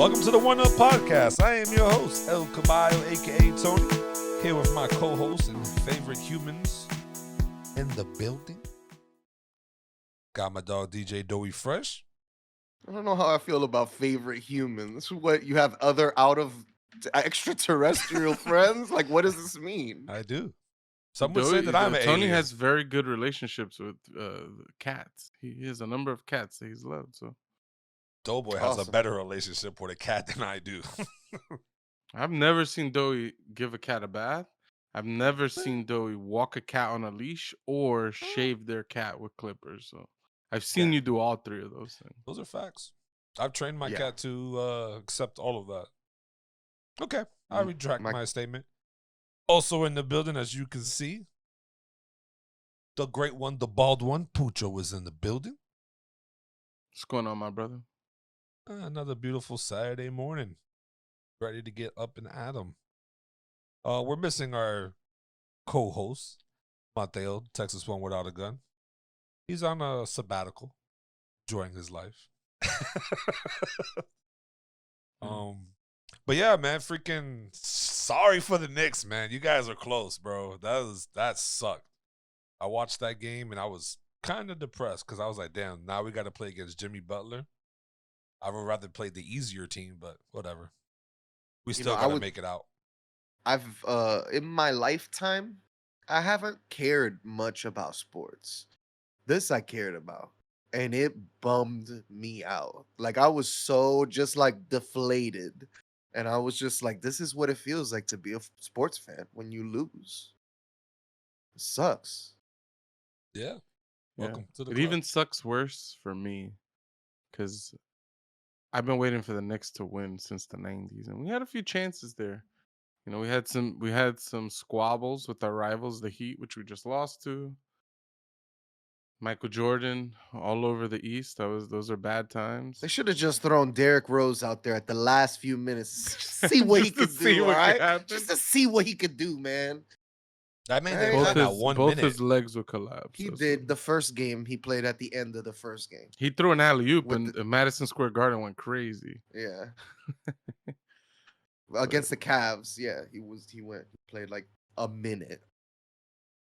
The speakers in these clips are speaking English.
Welcome to the One Up Podcast. I am your host, El Caballo, a.k.a. Tony, here with my co-hosts and favorite humans in the building. Got my dog, DJ Doughy Fresh. I don't know how I feel about favorite humans. What, you have other out of extraterrestrial friends? Like, what does this mean? I do. Some would say that I'm an Tony alien. has very good relationships with cats. He has a number of cats that he's loved. So Doughboy has a Awesome. better relationship with a cat than I do. I've never seen Doughy give a cat a bath. I've never seen Doughy walk a cat on a leash or shave their cat with clippers. So I've seen Yeah. you do all three of those things. Those are facts. I've trained my Yeah. cat to accept all of that. Okay, I retract my statement. Also in the building, as you can see, the great one, the bald one, Pucho, is in the building. What's going on, my brother? Another beautiful Saturday morning. Ready to get up and at 'em. We're missing our co-host, Mateo, Texas One Without a Gun. He's on a sabbatical, enjoying his life. But yeah, man, freaking sorry for the Knicks, man. You guys are close, bro. That sucked. I watched that game and I was kind of depressed because I was like, damn, now we got to play against Jimmy Butler. I would rather play the easier team, but whatever. We still got to make it out. I've in my lifetime, I haven't cared much about sports. This I cared about, and it bummed me out. Like, I was so just like deflated, and I was just like, this is what it feels like to be a sports fan when you lose. It sucks. Yeah. Welcome to the It club. even sucks worse for me because I've been waiting for the Knicks to win since the 90s, and we had a few chances there. You know, we had some squabbles with our rivals, the Heat, which we just lost to. Michael Jordan all over the East. Those are bad times. They should have just thrown Derrick Rose out there at the last few minutes. See what he Just to could see do, all what could right? happen. Just to see what he could do, man. I mean, Hey, they both had his, that 1 both minute. his legs would collapse. He That's did what- the first game. He played at the end of the first game. He threw an alley-oop with and Madison Square Garden went crazy. Yeah. Against the Cavs, yeah, he played like a minute.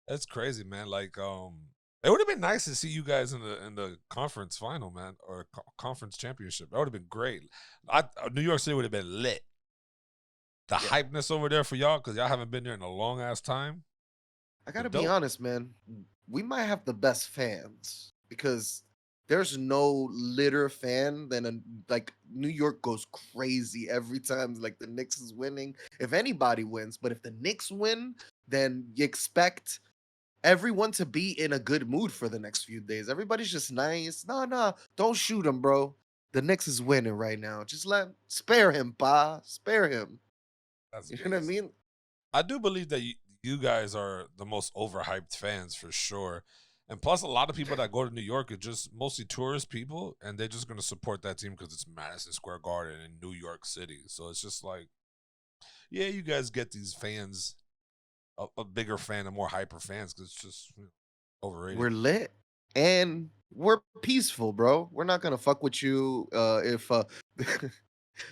That's crazy, man. Like, it would have been nice to see you guys in the conference final, man, or conference championship. That would have been great. New York City would have been lit. The hypeness over there for y'all, because y'all haven't been there in a long ass time. I gotta be honest, man. We might have the best fans because there's no litter fan than like New York goes crazy every time like the Knicks is winning. If anybody wins, but if the Knicks win, then you expect everyone to be in a good mood for the next few days. Everybody's just nice. No, don't shoot him, bro. The Knicks is winning right now. Just spare him, pa. Spare him. That's You know what I mean? I do believe that you guys are the most overhyped fans for sure. And plus, a lot of people that go to New York are just mostly tourist people, and they're just going to support that team because it's Madison Square Garden in New York City. So it's just like, yeah, you guys get these fans, a bigger fan and more hyper fans because it's just overrated. We're lit and we're peaceful, bro. We're not gonna fuck with you if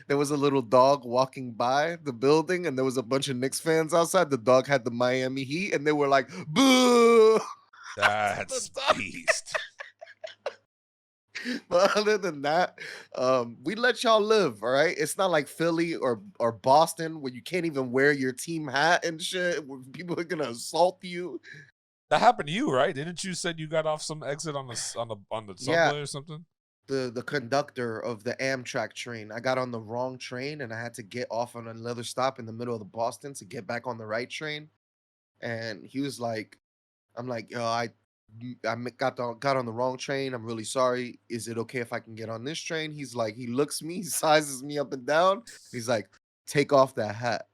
there was a little dog walking by the building and there was a bunch of Knicks fans outside. The dog had the Miami Heat and they were like, boo. That's beast. But other than that, we let y'all live, all right? It's not like Philly or Boston where you can't even wear your team hat and shit, where people are gonna assault you. That happened to you, right? Didn't you said you got off some exit on the subway Yeah. or something? The conductor of the Amtrak train. I got on the wrong train and I had to get off on another stop in the middle of the Boston to get back on the right train. And he was like, I'm like, yo, I got on the wrong train. I'm really sorry. Is it okay if I can get on this train? He's like, he looks me, he sizes me up and down. He's like, take off that hat.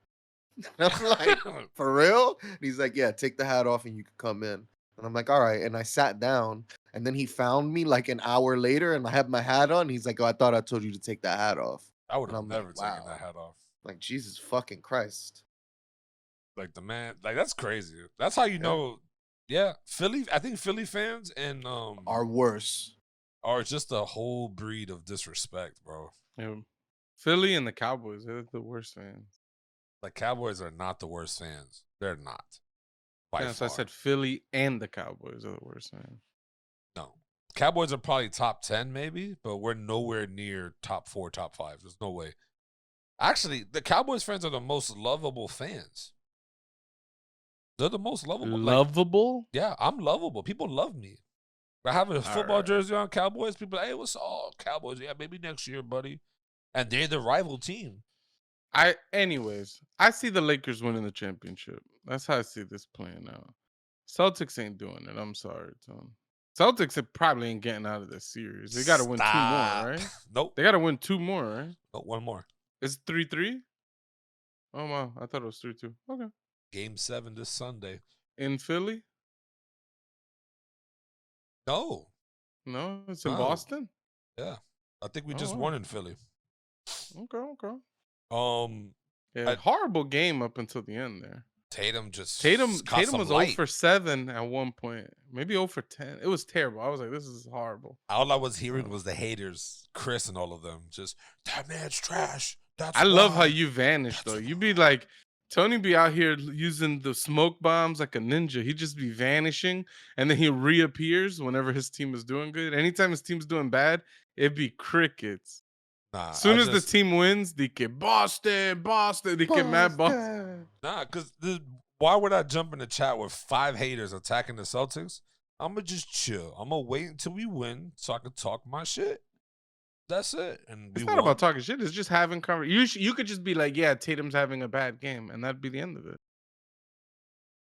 And I'm like, for real? And he's like, yeah, take the hat off and you can come in. And I'm like, all right. And I sat down. And then he found me like an hour later and I had my hat on. He's like, oh, I thought I told you to take that hat off. I would have I'm never like, taken wow. that hat off. Like, Jesus fucking Christ. Like the man, like that's crazy. That's how you know. Yeah, Philly. I think Philly fans and Are worse. are just a whole breed of disrespect, bro. Yeah. Philly and the Cowboys, they're the worst fans. The Cowboys are not the worst fans. They're not. By Yeah, so I far. said Philly and the Cowboys are the worst fans. No. Cowboys are probably top 10 maybe, but we're nowhere near top 4, top 5. There's no way. Actually, the Cowboys fans are the most lovable fans. They're the most lovable. Lovable? Yeah, I'm lovable. People love me. I have a football right. jersey on Cowboys. People are, hey, what's up, Cowboys? Yeah, maybe next year, buddy. And they're the rival team. Anyways, I see the Lakers winning the championship. That's how I see this playing out. Celtics ain't doing it. I'm sorry, Tom. Celtics probably ain't getting out of this series. They got to win 2 more, right? Nope. They got to win 2 more, right? No, one more. It's 3-3. Oh wow, I thought it was 3-2. Okay. Game 7 this Sunday. In Philly? No. No, it's in No. Boston. Yeah, I think we just won in Philly. Okay. I- Horrible game up until the end there. Tatum Tatum was light. 0 for 7 at one point, maybe 0 for 10. It was terrible. I was like, this is horrible. All I was hearing was the haters, Chris and all of them, just that man's trash. That's I love how why." you vanish though. You be like, Tony be out here using the smoke bombs like a ninja. He just be vanishing and then he reappears whenever his team is doing good. Anytime his team's doing bad, it'd be crickets. Nah, As soon as the team wins, they get Boston, they get mad Boston. Nah, because why would I jump in the chat with 5 haters attacking the Celtics? I'm going to just chill. I'm going to wait until we win so I can talk my shit. That's it. And It's not about talking shit. It's just having conversation. You could just be like, yeah, Tatum's having a bad game, and that'd be the end of it.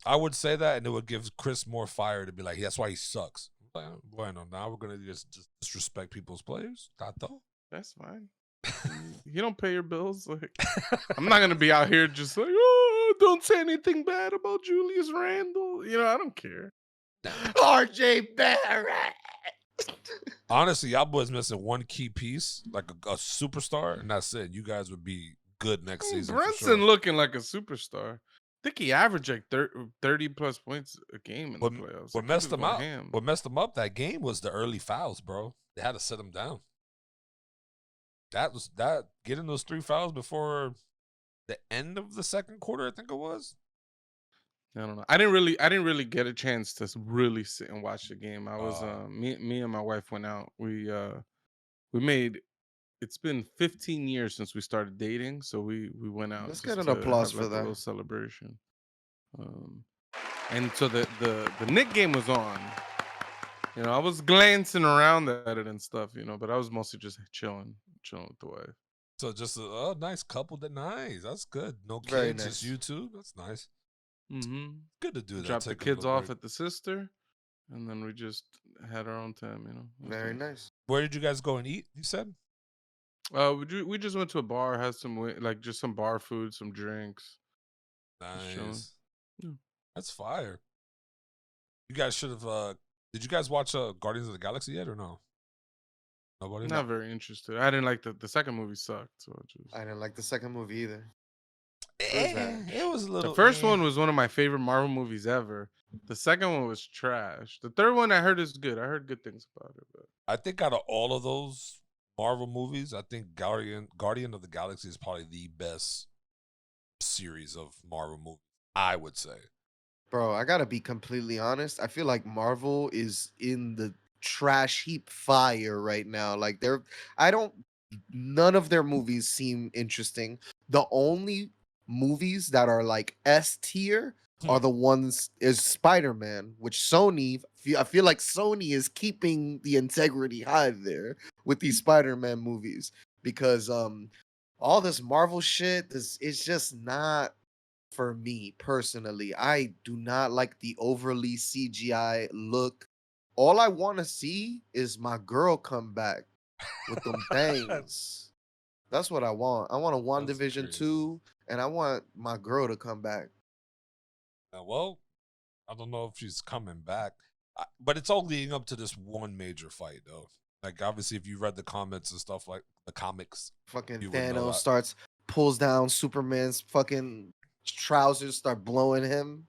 I would say that, and it would give Chris more fire to be like, that's why he sucks. Bueno, now we're going to just disrespect people's players. Tato. That's fine. You don't pay your bills. Like, I'm not gonna be out here just like, oh, don't say anything bad about Julius Randle. You know, I don't care. RJ Barrett. Honestly, y'all boys missing one key piece, like a superstar, and that's it. You guys would be good next season. Brunson looking like a superstar. I think he averaged like 30 plus points a game in the playoffs. What messed him out? What messed him up that game was the early fouls, bro. They had to sit him down. That getting those 3 fouls before the end of the second quarter, I think it was. I don't know. I didn't really get a chance to really sit and watch the game. I was me and my wife went out. We made, it's been 15 years since we started dating, so we went out. Let's get an applause for that. A little celebration. And so the Knick game was on. You know, I was glancing around at it and stuff, you know, but I was mostly just chilling with the wife. So just a nice couple. Nice. That's good. No kids, Very nice. just you two. That's nice. Mm-hmm. Good to do that. Drop the kids off at the sister, and then we just had our own time, you know. Very nice. Where did you guys go and eat, you said? We just went to a bar, had some just some bar food, some drinks. Nice. Yeah. That's fire. You guys should have. Did you guys watch Guardians of the Galaxy yet or no? Nobody. Not very interested. I didn't like the second movie sucked. So I didn't like the second movie either. It was a little. The first one was one of my favorite Marvel movies ever. The second one was trash. The third one I heard is good. I heard good things about it. But I think out of all of those Marvel movies, I think Guardian of the Galaxy is probably the best series of Marvel movies, I would say. Bro, I gotta be completely honest. I feel like Marvel is in the trash heap fire right now. Like none of their movies seem interesting. The only movies that are like S tier are the ones is Spider-Man, which I feel like Sony is keeping the integrity high there with these Spider-Man movies because all this Marvel shit is just not for me personally. I do not like the overly CGI look. All I want to see is my girl come back with them bangs. That's what I want. I want a WandaVision 2, and I want my girl to come back. Well, I don't know if she's coming back, but it's all leading up to this one major fight, though. Like, obviously, if you read the comments and stuff, like the comics, fucking Thanos pulls down Superman's fucking trousers, start blowing him.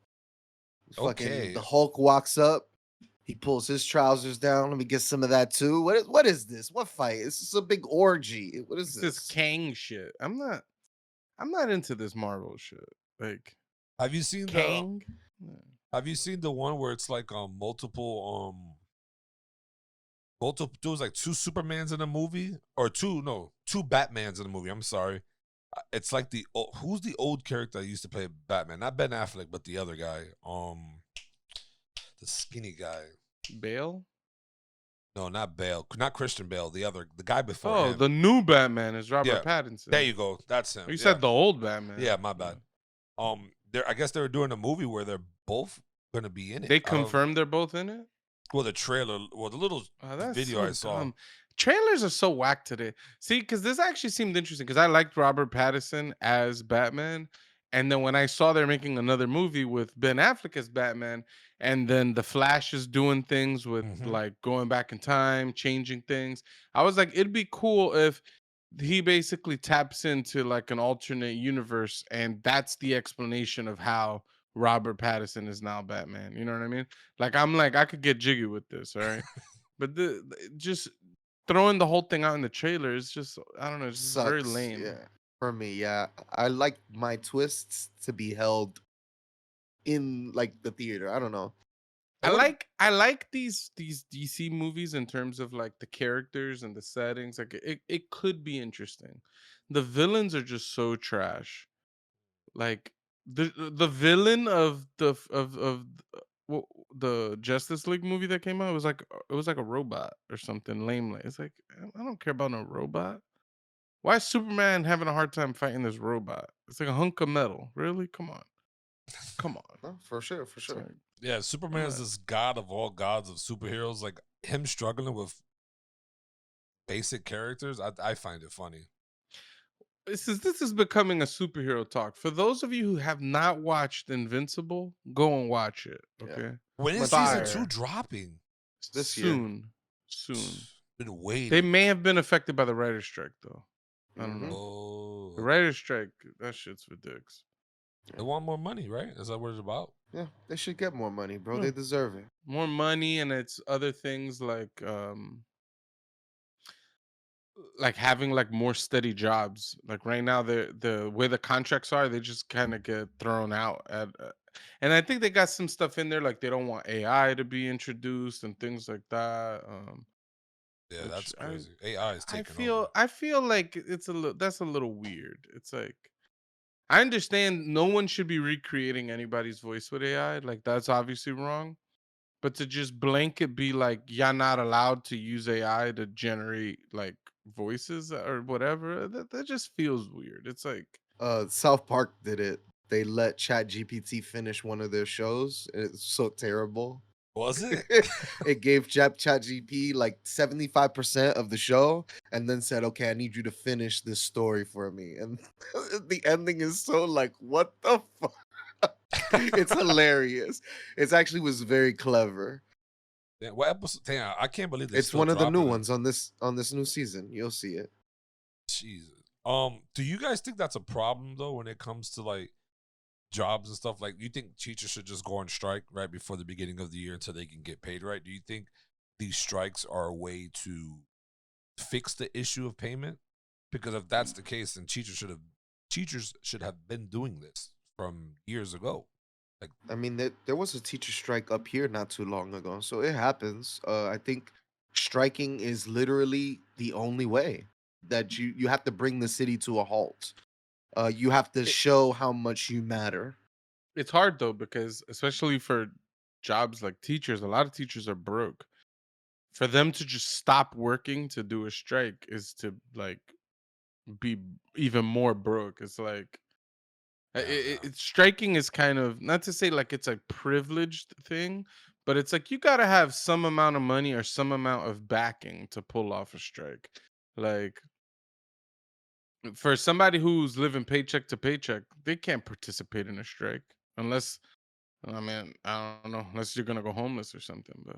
Okay. The Hulk walks up. He pulls his trousers down. Let me get some of that too. What is this? What fight? This is a big orgy. What is It's this this? Kang shit. I'm not into this Marvel shit. Like Have you seen the Kang. Yeah. Have you seen the one where it's like multiple dudes, like two Supermans in a movie, or two Batmans in a movie. I'm sorry. It's like who's the old character that used to play Batman? Not Ben Affleck, but the other guy. The skinny guy. Bale. No, not Bale. Not Christian Bale. The guy before Oh, him. the new Batman is Yeah, Robert Pattinson. there you go. That's him. You Yeah. said the old Batman. Yeah, my bad. I guess they were doing a movie where they're both gonna be in it. They confirmed they're both in it. Well, the trailer, the little That's video so I saw. dumb. Trailers are so whack today. See, because this actually seemed interesting because I liked Robert Pattinson as Batman. And then when I saw they're making another movie with Ben Affleck as Batman, and then the Flash is doing things with like going back in time, changing things, I was like, it'd be cool if he basically taps into like an alternate universe, and that's the explanation of how Robert Pattinson is now Batman. You know what I mean? Like, I'm like, I could get jiggy with this, all right? But just throwing the whole thing out in the trailer is just, I don't know, it's just very Sucks. lame. Yeah. For me, yeah. I like my twists to be held in like the theater. I don't know. I like these DC movies in terms of like the characters and the settings. Like it could be interesting. The villains are just so trash. Like the villain of the Justice League movie that came out, it was like a robot or something lame. Like, it's like, I don't care about no robot. Why is Superman having a hard time fighting this robot? It's like a hunk of metal. Really? Come on. No, for sure, It's sure. like, Yeah, Superman is this god of all gods of superheroes. Like him struggling with basic characters, I find it funny. this is becoming a superhero talk. For those of you who have not watched Invincible, go and watch it. Yeah. Okay. When is Fire. season 2 dropping? This year. Soon. Been waiting. They may have been affected by the writer's strike though. I don't know. Oh, The writer's strike, that shit's ridiculous. they want more money, right? Is that what it's about? Yeah, they should get more money, bro. Yeah. They deserve it. More money, and it's other things like having like more steady jobs. Like right now, the way the contracts are, they just kind of get thrown out at. And I think they got some stuff in there, like they don't want AI to be introduced and things like that. Yeah, Which that's crazy. AI is taking I feel like that's a little weird. It's like, I understand no one should be recreating anybody's voice with AI. Like, that's obviously wrong. But to just blanket be like, you're not allowed to use AI to generate like voices or whatever, that just feels weird. It's like, South Park did it. They let Chat GPT finish one of their shows. And it's so terrible. Was it? It gave Chat GPT like 75% of the show and then said, okay, I need you to finish this story for me. And the ending is so like, what the fuck? It's hilarious. It actually was very clever. Yeah, what episode? Damn, I can't believe It's one of the new ones on this new season. You'll see it. Jesus. Do you guys think that's a problem though when it comes to like jobs and stuff? Like, you think teachers should just go on strike right before the beginning of the year until they can get paid right? Do you think these strikes are a way to fix the issue of payment? Because if that's the case, then teachers should have been doing this from years ago. Like, I mean, there was a teacher strike up here not too long ago, so it happens. I think striking is literally the only way that you have to bring the city to a halt. You have to show how much you matter. it's hard though, because especially for jobs like teachers, a lot of teachers are broke. For them to just stop working to do a strike is to like be even more broke. It's like, striking is kind of, not to say like it's a privileged thing, but it's like you got to have some amount of money or some amount of backing to pull off a strike. Like, for somebody who's living paycheck to paycheck, they can't participate in a strike unless, I mean, I don't know, unless you're gonna go homeless or something. But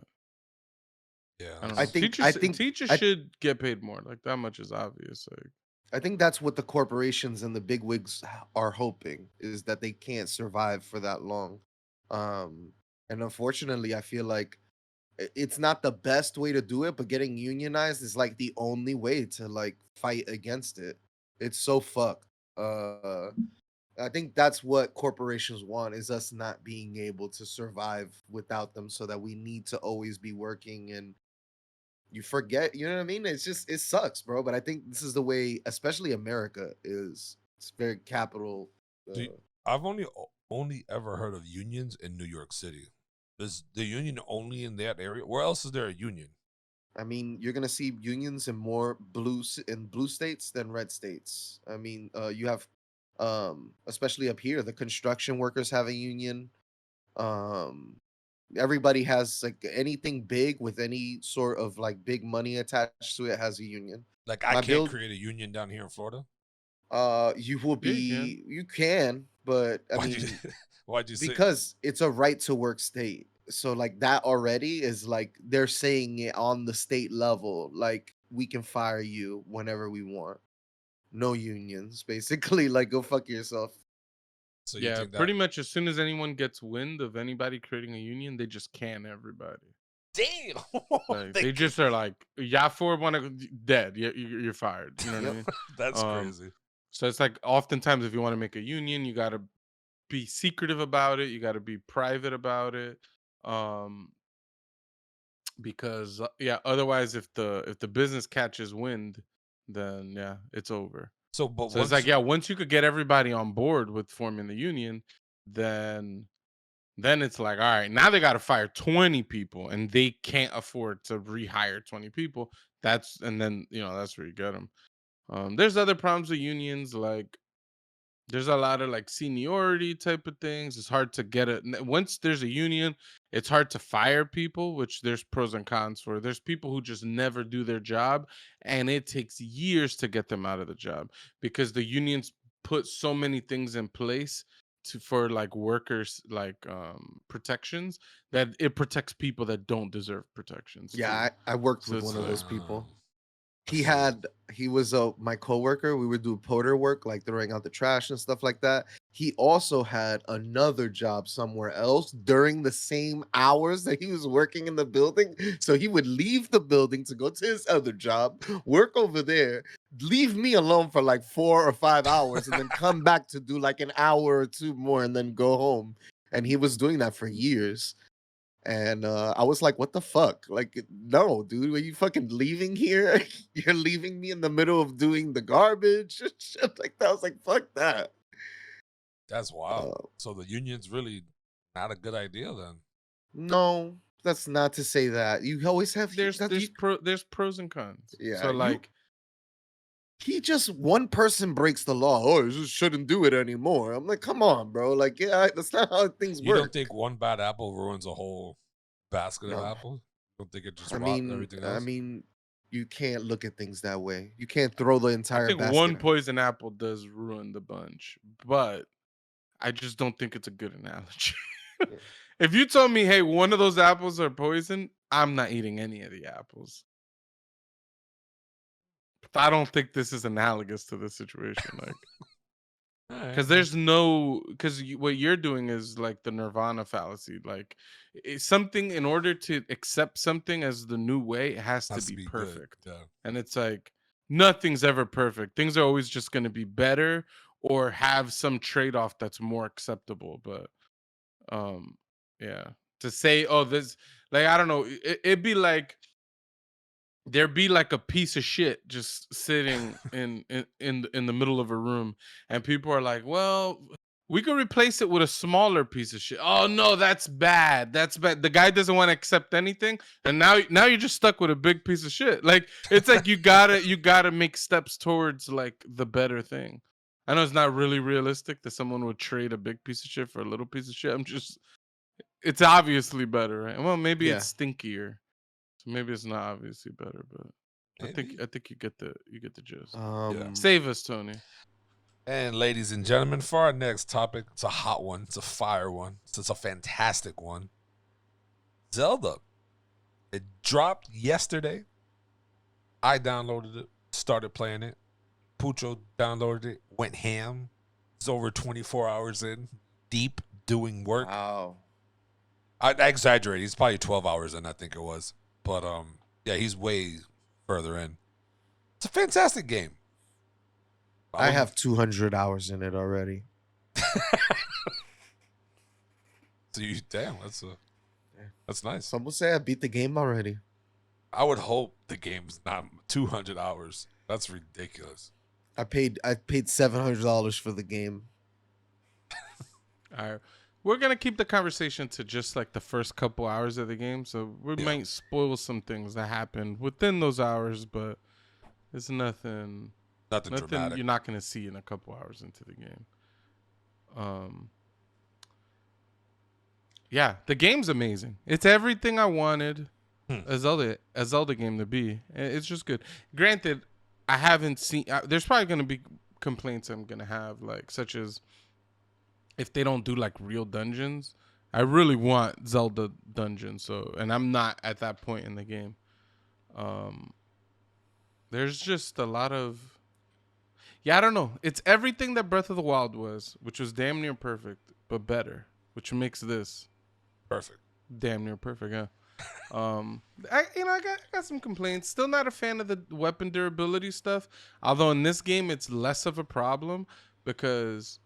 yeah, I don't I know. think Teachers I, should get paid more. Like, that much is obvious. Like, I think that's what the corporations and the big wigs are hoping, is that they can't survive for that long. Um, and unfortunately, I feel like it's not the best way to do it, but getting unionized is like the only way to like fight against it. It's so fucked. I think that's what corporations want, is us not being able to survive without them, so that we need to always be working, and you forget, you know what I mean? It's just, it sucks, bro. But I think this is the way, especially America is. It's very capital. Do you- I've only ever heard of unions in New York City. Is the union only in that area? Where else is there a union? I mean, you're gonna see unions in more blue states than red states. I mean, you have, especially up here, the construction workers have a union. Um, everybody has, like, anything big with any sort of like big money attached to it has a union. Like I My can't build, create a union down here in Florida. you will Yeah, you can. be, you can, but I Why'd you mean, why'd you say because it's a right to work state. So like that already is like they're saying it on the state level, like we can fire you whenever we want. No unions, basically. Like, go fuck yourself. so you Yeah, think that pretty much as soon as anyone gets wind of anybody creating a union, they just can everybody. damn Like They they can- just are like, y'all four want to dead. You're fired. You know what I Yep. mean? that's Um, crazy. so it's like oftentimes if you want to make a union, you got to be secretive about it. You got to be private about it. Um, because yeah, otherwise if the business catches wind, then yeah, it's over. So but So it's like, once yeah, once you could get everybody on board with forming the union, then it's like, all right, now they got to fire 20 people and they can't afford to rehire 20 people. And then, that's where you get them. There's other problems with unions, like there's a lot of like seniority type of things. It's hard to get it. Once there's a union, it's hard to fire people, which there's pros and cons for. There's people who just never do their job, and it takes years to get them out of the job because the unions put so many things in place for like workers, like protections, that it protects people that don't deserve protections Yeah, too. I worked So with one it's of like, those people. He so had he was my coworker. We would do porter work, like throwing out the trash and stuff like that. He also had another job somewhere else during the same hours that he was working in the building. So he would leave the building to go to his other job, work over there, leave me alone for like 4 or 5 hours, and then come back to do like an hour or two more and then go home. And he was doing that for years. And I was like, what the fuck? Like, no, dude, are you fucking leaving here? You're leaving me in the middle of doing the garbage? Shit like that. I was like, fuck that. that's wild. Uh, So the union's really not a good idea then. no, that's not to say that. You always have there's that there's you pro there's pros and cons. yeah, So you like, he just one person breaks the law. Oh, you just shouldn't do it anymore. I'm like, come on, bro. Like, yeah, that's not how things You don't work. think one bad apple ruins a whole basket of No. apples? You don't think it just I rot mean, everything I else? mean, you can't look at things that way. You can't throw the I entire think basket one out. poison apple does ruin the bunch, but I just don't think it's a good analogy. Yeah. If you told me, hey, one of those apples are poison, I'm not eating any of the apples. But I don't think this is analogous to this situation. Like, All right, because what you're doing is like the nirvana fallacy. Like, it's something, in order to accept something as the new way, it has to has to be be good. perfect. Yeah. And it's like nothing's ever perfect. Things are always just going to be better or have some trade-off that's more acceptable. But um yeah, to say, oh, this, like, I don't know, it'd be like there'd be like a piece of shit just sitting in the middle of a room, and people are like, well, we could replace it with a smaller piece of shit. Oh no, that's bad. The guy doesn't want to accept anything, and now you're just stuck with a big piece of shit. Like, it's like you gotta make steps towards like the better thing. I know it's not really realistic that someone would trade a big piece of shit for a little piece of shit. It's obviously better, right? Well, maybe Yeah. it's stinkier. So maybe it's not obviously better, but I think Maybe. I think you get the gist. Yeah. Save us, Tony. And ladies and gentlemen, for our next topic, it's a hot one. It's a fire one. It's a fantastic one. Zelda. It dropped yesterday. I downloaded it, started playing it. Pucho downloaded it, went ham. It's over 24 hours in, deep doing work. Wow. I exaggerate. He's probably 12 hours in, I think it was. But yeah, he's way further in. It's a fantastic game. I have 200 hours in it already. So you damn, that's nice. Some will say I beat the game already. I would hope the game's not 200 hours. That's ridiculous. I paid $700 for the game. All right. We're going to keep the conversation to just like the first couple hours of the game. So we might spoil some things that happen within those hours, but it's nothing Dramatic. you're not going to see in a couple hours into the game. Yeah, the game's amazing. It's everything I wanted a Zelda game to be. It's just good. Granted, I haven't seen. There's probably going to be complaints I'm going to have, like such as if they don't do like real dungeons. I really want Zelda dungeons, so and I'm not at that point in the game. There's just a lot of I don't know. It's everything that Breath of the Wild was, which was damn near perfect, but better, which makes this perfect. Damn near perfect, yeah. I got some complaints. Still not a fan of the weapon durability stuff. Although in this game it's less of a problem because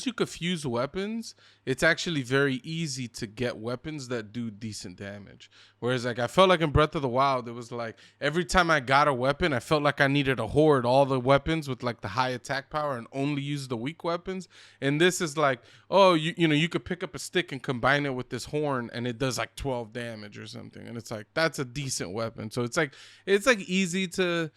you could fuse weapons, it's actually very easy to get weapons that do decent damage. Whereas like I felt like in Breath of the Wild, it was like every time I got a weapon, I felt like I needed to hoard all the weapons with like the high attack power and only use the weak weapons. And this is like, oh, you could pick up a stick and combine it with this horn and it does like 12 damage or something. And it's like, that's a decent weapon. So it's like easy to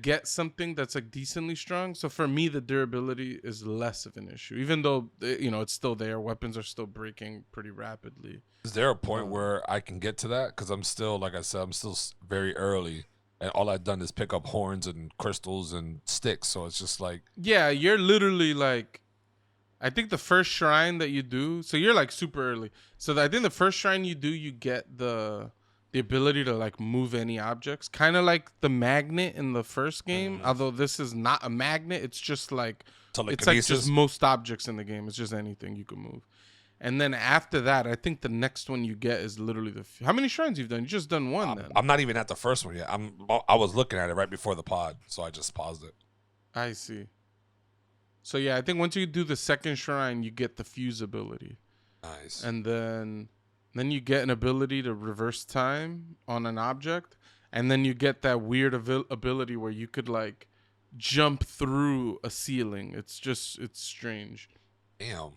get something that's like decently strong. So for me, the durability is less of an issue, even though it's still there. Weapons are still breaking pretty rapidly. Is there a point where I can get to that? Because I'm still, like I said, very early, and all I've done is pick up horns and crystals and sticks. So it's just like, yeah, you're literally like, I think the first shrine that you do, so you're like super early. So I think the first shrine you do, you get the ability to like move any objects, kind of like the magnet in the first game. Although this is not a magnet, it's just like it's like just most objects in the game. It's just anything you can move. And then after that, I think the next one you get is literally how many shrines you've done? You just done one. Then I'm not even at the first one yet. I was looking at it right before the pod, so I just paused it. I see. So yeah, I think once you do the second shrine, you get the fuse ability. Nice. And then you get an ability to reverse time on an object. And then you get that weird ability where you could like jump through a ceiling. It's strange. Damn.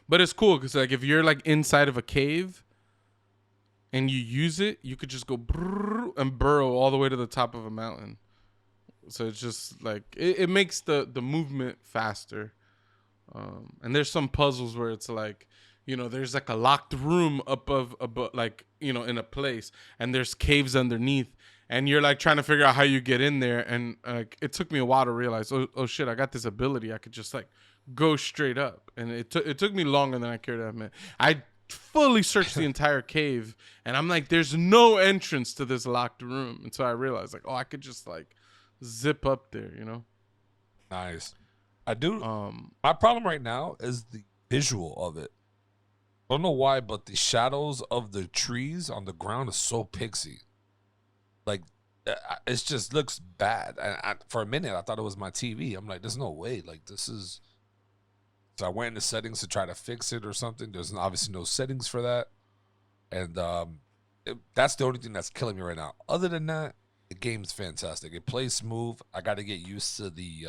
But it's cool because like if you're like inside of a cave and you use it, you could just go and burrow all the way to the top of a mountain. So it's just like it makes the movement faster. And there's some puzzles where it's like, there's like a locked room above like, in a place, and there's caves underneath, and you're like trying to figure out how you get in there. And it took me a while to realize, oh shit, I got this ability. I could just like go straight up. And it took me longer than I care to admit. I fully searched the entire cave, and I'm like, there's no entrance to this locked room. And so I realized like, oh, I could just like zip up there, Nice. I do. My problem right now is the visual of it. I don't know why, but the shadows of the trees on the ground is so pixie. Like, it just looks bad. And for a minute, I thought it was my TV. I'm like, there's no way. Like, this is. So I went into settings to try to fix it or something. There's obviously no settings for that. And that's the only thing that's killing me right now. Other than that, the game's fantastic. It plays smooth. I got to get used to the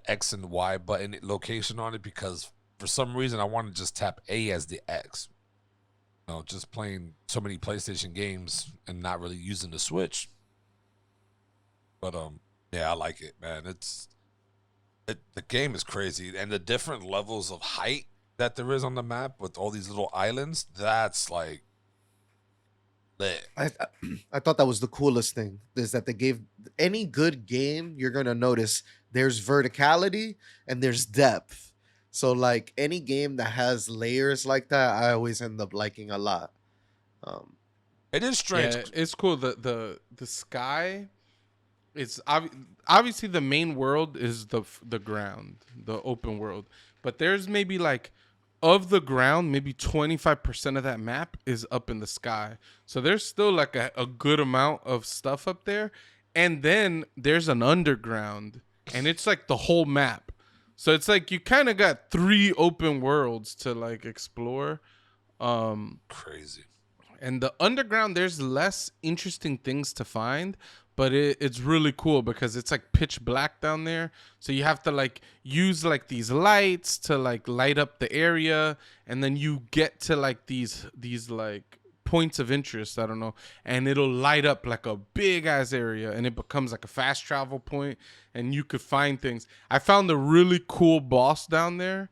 X and Y button location on it, because for some reason I want to just tap A as the X. Just playing so many PlayStation games and not really using the Switch. But yeah, I like it, man. The game is crazy, and the different levels of height that there is on the map with all these little islands, that's like lit. I thought that was the coolest thing, is that they gave any good game, you're gonna notice there's verticality and there's depth. So like any game that has layers like that, I always end up liking a lot. It is strange. Yeah, it's cool. The sky, it's obviously the main world is the ground, the open world, but there's maybe like of the ground, maybe 25% of that map is up in the sky. So there's still like a good amount of stuff up there. And then there's an underground, and it's like the whole map. So it's like you kind of got 3 open worlds to like explore. Crazy. And the underground, there's less interesting things to find, but it's really cool because it's like pitch black down there. So you have to like use like these lights to like light up the area, and then you get to like these like points of interest, I don't know, and it'll light up like a big ass area, and it becomes like a fast travel point, and you could find things. I found a really cool boss down there.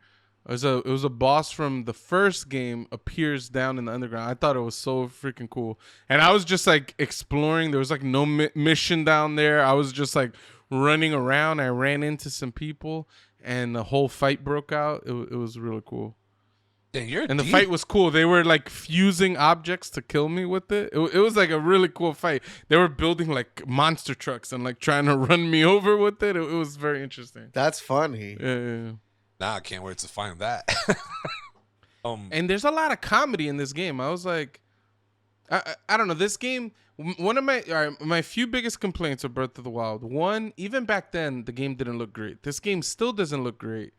It was a boss from the first game appears down in the underground. I thought it was so freaking cool. And I was just like exploring. There was like no mission down there. I was just like running around. I ran into some people and the whole fight broke out. It was really cool. Yeah, and the fight was cool. They were like fusing objects to kill me with it. It was like a really cool fight. They were building like monster trucks and like trying to run me over with it. It was very interesting. That's funny. Yeah. Nah, I can't wait to find that. And there's a lot of comedy in this game. I was like, I don't know. This game, one of my few biggest complaints of Breath of the Wild. One, even back then, the game didn't look great. This game still doesn't look great.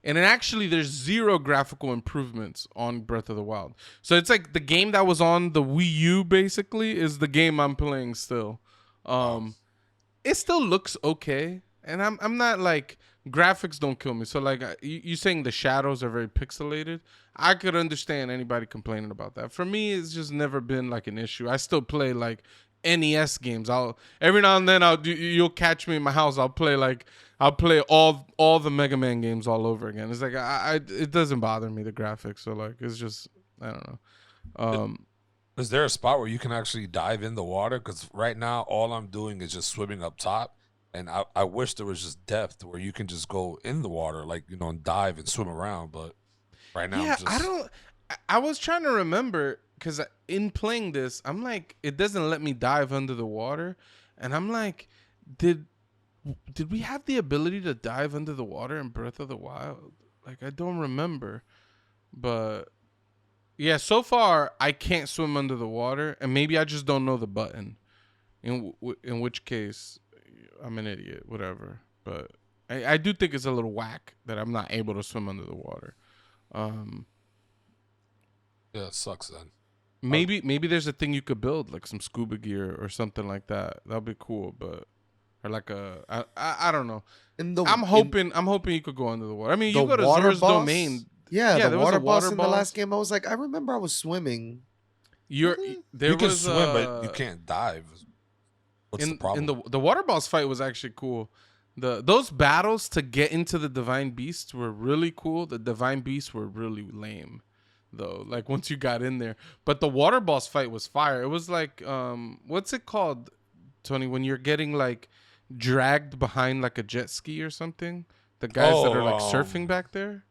And then actually, there's 0 graphical improvements on Breath of the Wild. So it's like the game that was on the Wii U, basically, is the game I'm playing still. It still looks okay. And I'm not like, graphics don't kill me. So like you saying the shadows are very pixelated, I could understand anybody complaining about that. For me, it's just never been like an issue. I still play like NES games. I'll every now and then you'll catch me in my house. I'll play all the Mega Man games all over again. It's like it doesn't bother me, the graphics. So like it's just, I don't know. Is there a spot where you can actually dive in the water? Because right now all I'm doing is just swimming up top. And I wish there was just depth where you can just go in the water, like, and dive and swim around. But right now, yeah, I was trying to remember, because in playing this, I'm like, it doesn't let me dive under the water. And I'm like, did we have the ability to dive under the water in Breath of the Wild? Like, I don't remember. But yeah, so far, I can't swim under the water. And maybe I just don't know the button. In which case, I'm an idiot, whatever. But I do think it's a little whack that I'm not able to swim under the water. Yeah, it sucks then. Maybe there's a thing you could build, like some scuba gear or something like that. That'd be cool, or like I don't know. I'm hoping you could go under the water. I mean, you go to Zora's Domain. Yeah, the water boss in the last game. I was like, I remember I was swimming. You can swim, but you can't dive. What's the problem? The water boss fight was actually cool. Those battles to get into the divine beasts were really cool. The divine beasts were really lame, though. Like once you got in there, but the water boss fight was fire. It was like what's it called, Tony? When you're getting like dragged behind like a jet ski or something. The guys that are like surfing back there.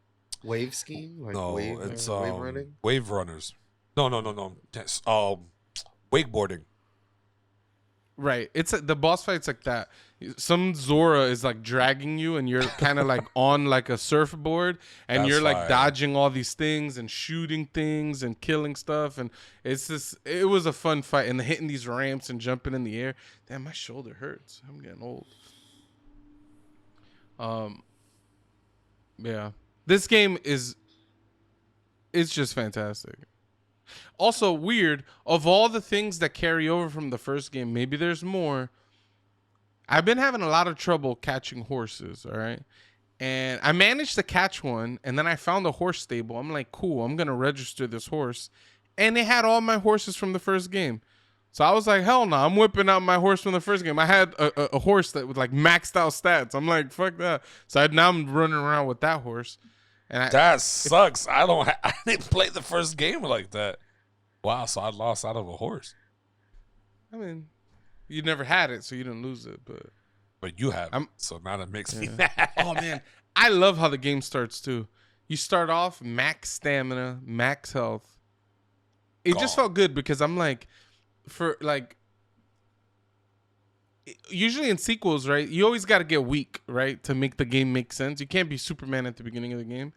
Wave skiing? Like no, wave running. Wave runners. No. Wakeboarding. Right. It's the boss fight's like that. Some Zora is like dragging you and you're kind of like on like a surfboard and you're like dodging all these things and shooting things and killing stuff. And it was a fun fight, and hitting these ramps and jumping in the air. Damn, my shoulder hurts. I'm getting old. Yeah. This game it's just fantastic. Also weird, of all the things that carry over from the first game, maybe there's more. I've been having a lot of trouble catching horses, all right? And I managed to catch one, and then I found a horse stable. I'm like, cool, I'm going to register this horse. And they had all my horses from the first game. So I was like, hell no, I'm whipping out my horse from the first game. I had a horse that was like maxed out stats. I'm like, fuck that. So now I'm running around with that horse. And that sucks. I didn't play the first game like that. Wow, so I lost out of a horse. I mean, you never had it, so you didn't lose it, but you have it, so now that makes me mad. Oh man, I love how the game starts too. You start off max stamina, max health. It just felt good because I'm like, usually in sequels, right? You always got to get weak, right, to make the game make sense. You can't be Superman at the beginning of the game.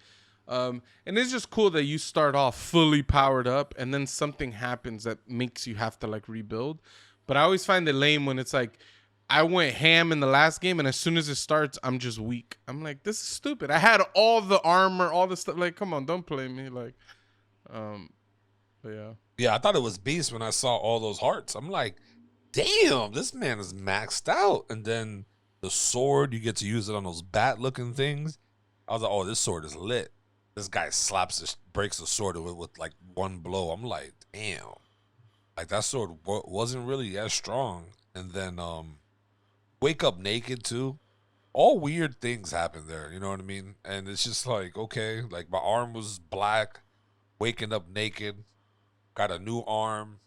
And it's just cool that you start off fully powered up and then something happens that makes you have to like rebuild. But I always find it lame when it's like I went ham in the last game and as soon as it starts, I'm just weak. I'm like, this is stupid. I had all the armor, all the stuff. Like, come on, don't play me. Like, but yeah. Yeah, I thought it was beast when I saw all those hearts. I'm like, damn, this man is maxed out. And then the sword, you get to use it on those bat-looking things. I was like, oh, this sword is lit. This guy breaks the sword with like one blow. I'm like, damn, like that sword wasn't really as strong. And then wake up naked too. All weird things happen there. You know what I mean? And it's just like, okay, like my arm was black, waking up naked, got a new arm.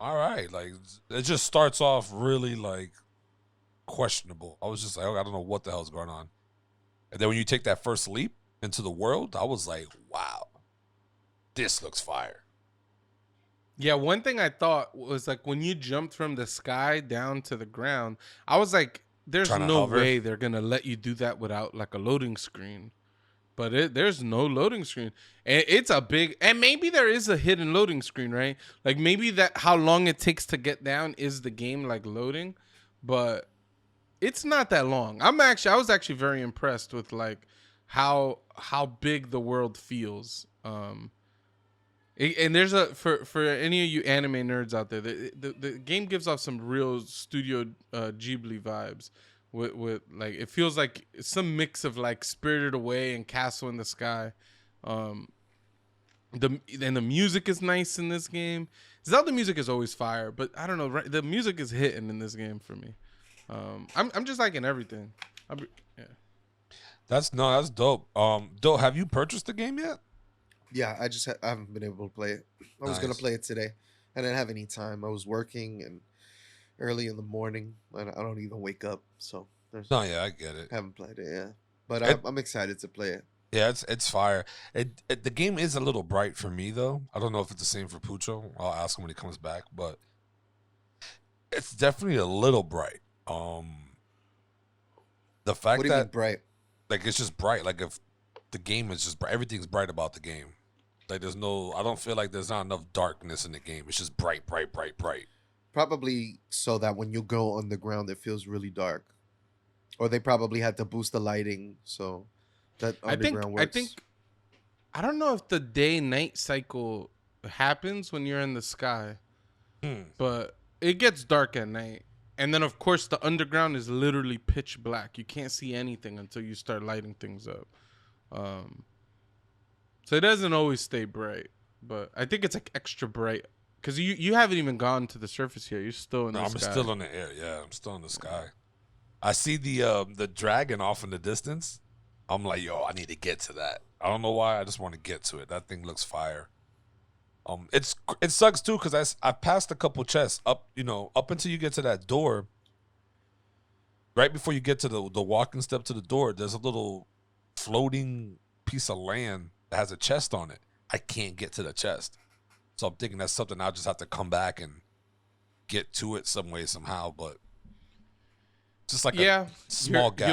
All right, like it just starts off really like questionable. I was just like, oh, I don't know what the hell's going on. And then when you take that first leap into the world, I was like, wow, this looks fire. Yeah, one thing I thought was like when you jumped from the sky down to the ground, I was like, there's Trying to no hover. way they're gonna let you do that without like a loading screen. But there's no loading screen. And it's a big, and maybe there is a hidden loading screen, right? Like maybe that how long it takes to get down is the game like loading, but it's not that long. I was actually very impressed with like how big the world feels. And there's a for any of you anime nerds out there, the game gives off some real Studio Ghibli vibes. With like it feels like some mix of like Spirited Away and Castle in the Sky. The music is nice in this game. Zelda music is always fire, but I don't know. Right, the music is hitting in this game for me. I'm just liking everything. Yeah. That's dope. Dope. Have you purchased the game yet? Yeah, I haven't been able to play it. I was gonna Nice. play it today. I didn't have any time. I was working and early in the morning. I don't even wake up, so No, yeah, I get it. haven't played it. Yeah, but It- I'm excited to play it. Yeah, it's fire. The game is a little bright for me though. I don't know if it's the same for Pucho. I'll ask him when he comes back, but it's definitely a little bright. The fact What do you mean that bright? like it's just bright. Like if the game is just bright, everything's bright about the game. Like there's no, I don't feel like there's not enough darkness in the game. It's just bright, bright, bright, bright. Probably so that when you go underground, it feels really dark. Or they probably had to boost the lighting so that underground I works. think I don't know if the day night cycle happens when you're in the sky, but it gets dark at night. And then of course the underground is literally pitch black. You can't see anything until you start lighting things up. So it doesn't always stay bright, but I think it's like extra bright because you haven't even gone to the surface yet. You're still in No, the I'm sky. still in the air. Yeah, I'm still in the sky. I see the dragon off in the distance. I'm like, yo, I need to get to that. I don't know why. I just want to get to it. That thing looks fire. It sucks too because I passed a couple chests up, up until you get to that door. Right before you get to the walking step to the door, there's a little floating piece of land that has a chest on it. I can't get to the chest, so I'm thinking that's something I'll just have to come back and get to it some way somehow. But just like a small gap.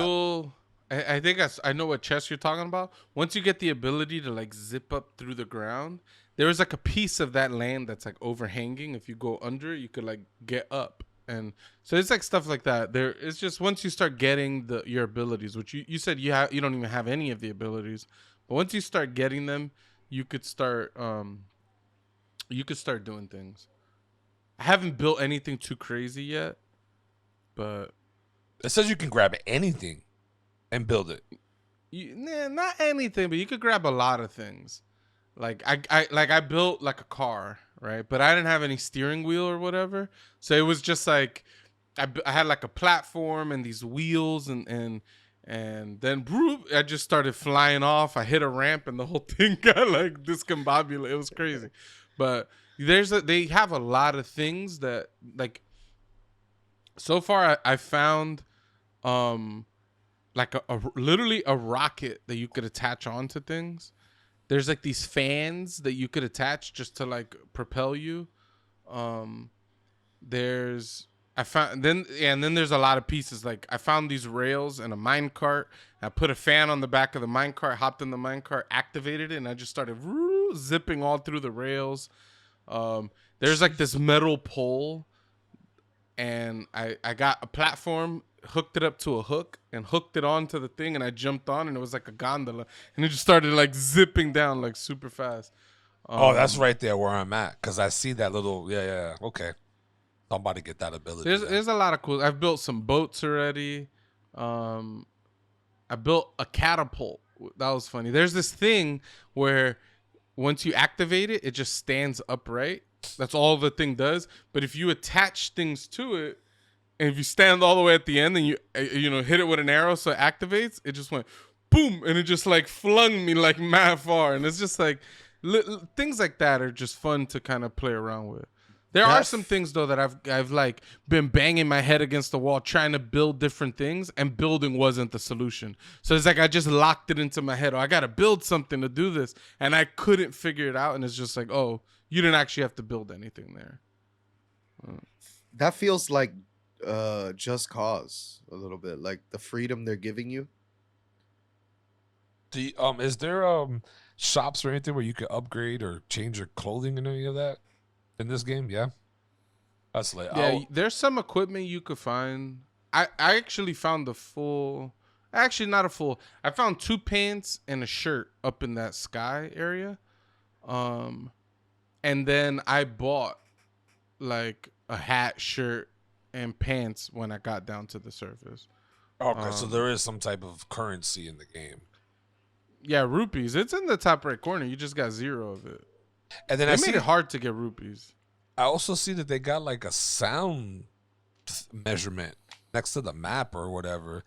I think I know what chest you're talking about. Once you get the ability to like zip up through the ground, there is like a piece of that land that's like overhanging. If you go under, you could like get up, and so it's like stuff like that. It's just once you start getting your abilities, which you said you don't even have any of the abilities, but once you start getting them, you could start doing things. I haven't built anything too crazy yet, but It says you can grab anything and build it. not anything, but you could grab a lot of things. Like I built like a car, right? But I didn't have any steering wheel or whatever, so it was just like I had like a platform and these wheels and then broop, I just started flying off. I hit a ramp and the whole thing got like discombobulated. It was crazy, but they have a lot of things that like. So far, I found like literally a rocket that you could attach onto things. There's like these fans that you could attach just to like propel you. There's I found and then there's a lot of pieces. Like I found these rails and a mine cart. I put a fan on the back of the mine cart, hopped in the mine cart, activated it, and I just started zipping all through the rails. There's like this metal pole, and I got a platform, hooked it up to a hook, and hooked it onto the thing, and I jumped on, and it was like a gondola, and it just started like zipping down like super fast. Oh, that's right there where I'm at, because I see that little. Yeah. Okay, somebody get that ability. There's a lot of cool. I've built some boats already. I built a catapult. That was funny. There's this thing where once you activate it, it just stands upright. That's all the thing does. But if you attach things to it, and if you stand all the way at the end and you know hit it with an arrow so it activates, it just went boom, and it just like flung me like mad far. And it's just like things like that are just fun to kind of play around with. There are some things though that I've like been banging my head against the wall trying to build different things, and building wasn't the solution. So it's like I just locked it into my head. Oh, I gotta build something to do this, and I couldn't figure it out. And it's just like, oh, you didn't actually have to build anything there. That feels like Just Cause a little bit, like the freedom they're giving you. Is there shops or anything where you could upgrade or change your clothing and any of that in this game? Yeah, that's like There's some equipment you could find. I actually found the full. Actually, not a full. I found 2 pants and a shirt up in that sky area, and then I bought like a hat, shirt, and pants when I got down to the surface. Okay, so there is some type of currency in the game. Yeah, rupees. It's in the top right corner. You just got 0 of it. And then They made it hard to get rupees. I also see that they got like a sound measurement next to the map or whatever.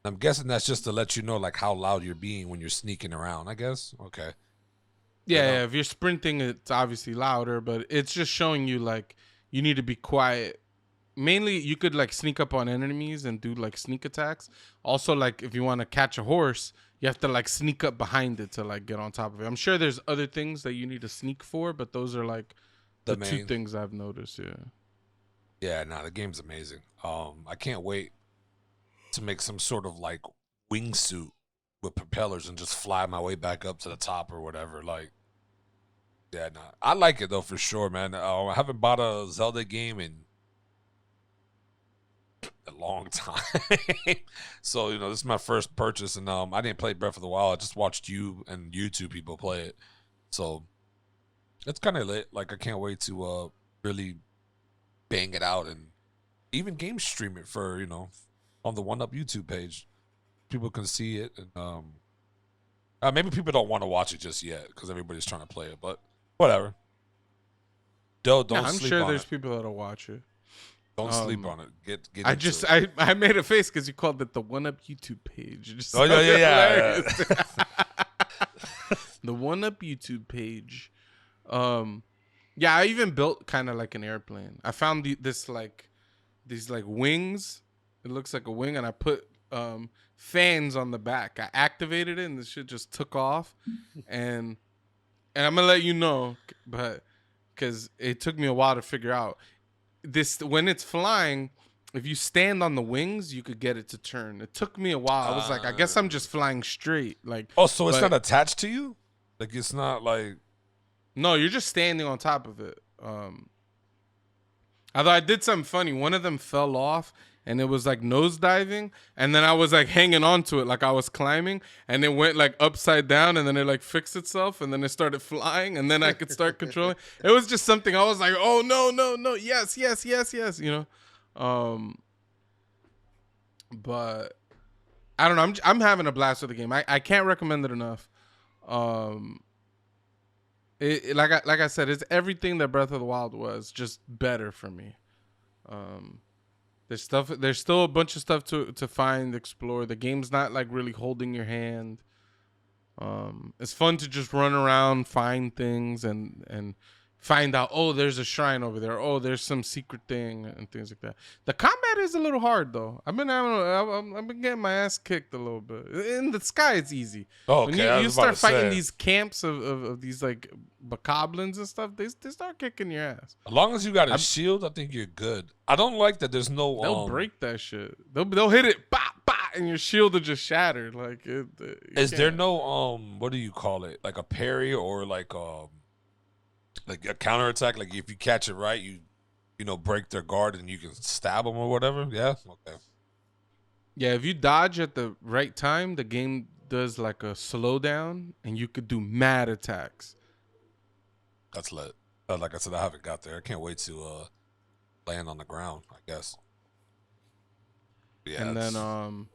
I'm guessing that's just to let you know like how loud you're being when you're sneaking around, I guess. Okay. Yeah, if you're sprinting, it's obviously louder, but it's just showing you like you need to be quiet. Mainly, you could like sneak up on enemies and do like sneak attacks. Also, like if you want to catch a horse, you have to like sneak up behind it to like get on top of it. I'm sure there's other things that you need to sneak for, but those are like the 2 things I've noticed. Yeah, the game's amazing. I can't wait to make some sort of like wingsuit with propellers and just fly my way back up to the top or whatever. Like, yeah, I like it though for sure, man. I haven't bought a Zelda game in a long time. So, this is my first purchase, and I didn't play Breath of the Wild. I just watched you and YouTube people play it. So it's kind of lit. Like, I can't wait to really bang it out and even game stream it for, on the One Up YouTube page. People can see it, and maybe people don't want to watch it just yet because everybody's trying to play it, but whatever. Don't I'm sleep sure on there's it. people that'll watch it. Don't sleep on it. Get I into just it. I made a face because you called it the One Up YouTube page. Oh yeah. The One Up YouTube page. Yeah, I even built kind of like an airplane. I found these wings. It looks like a wing, and I put fans on the back. I activated it, and the shit just took off. And I'm gonna let you know, but because it took me a while to figure out this. When it's flying, if you stand on the wings, you could get it to turn. It took me a while. I was like, I guess I'm just flying straight. Like, so it's not attached to you? Like, it's not like. No, you're just standing on top of it. Although I did something funny. One of them fell off, and it was like nose diving, and then I was like hanging on to it like I was climbing, and it went like upside down, and then it like fixed itself, and then it started flying, and then I could start controlling. It was just something I was like, oh no, yes, but I don't know. I'm having a blast with the game. I can't recommend it enough. Like I said, it's everything that Breath of the Wild was, just better for me. There's still a bunch of stuff to find, explore. The game's not like really holding your hand. It's fun to just run around, find things, and find out, oh, there's a shrine over there. Oh, there's some secret thing and things like that. The combat is a little hard though. I've been getting my ass kicked a little bit. In the sky, it's easy. Oh, When okay, I you was about start to fighting say. these camps of these like bokoblins and stuff, they start kicking your ass. As long as you got a I'm- shield, I think you're good. I don't like that there's no They'll break that shit. They'll hit it, bah, bah, and your shield will just shatter. Like Is there can't- no what do you call it? Like a parry or like a counterattack? Like if you catch it right, you know break their guard and you can stab them or whatever. Yeah, okay. Yeah, if you dodge at the right time, the game does like a slowdown, and you could do mad attacks. That's lit. Like I said, I haven't got there. I can't wait to land on the ground, I guess. Yeah, And then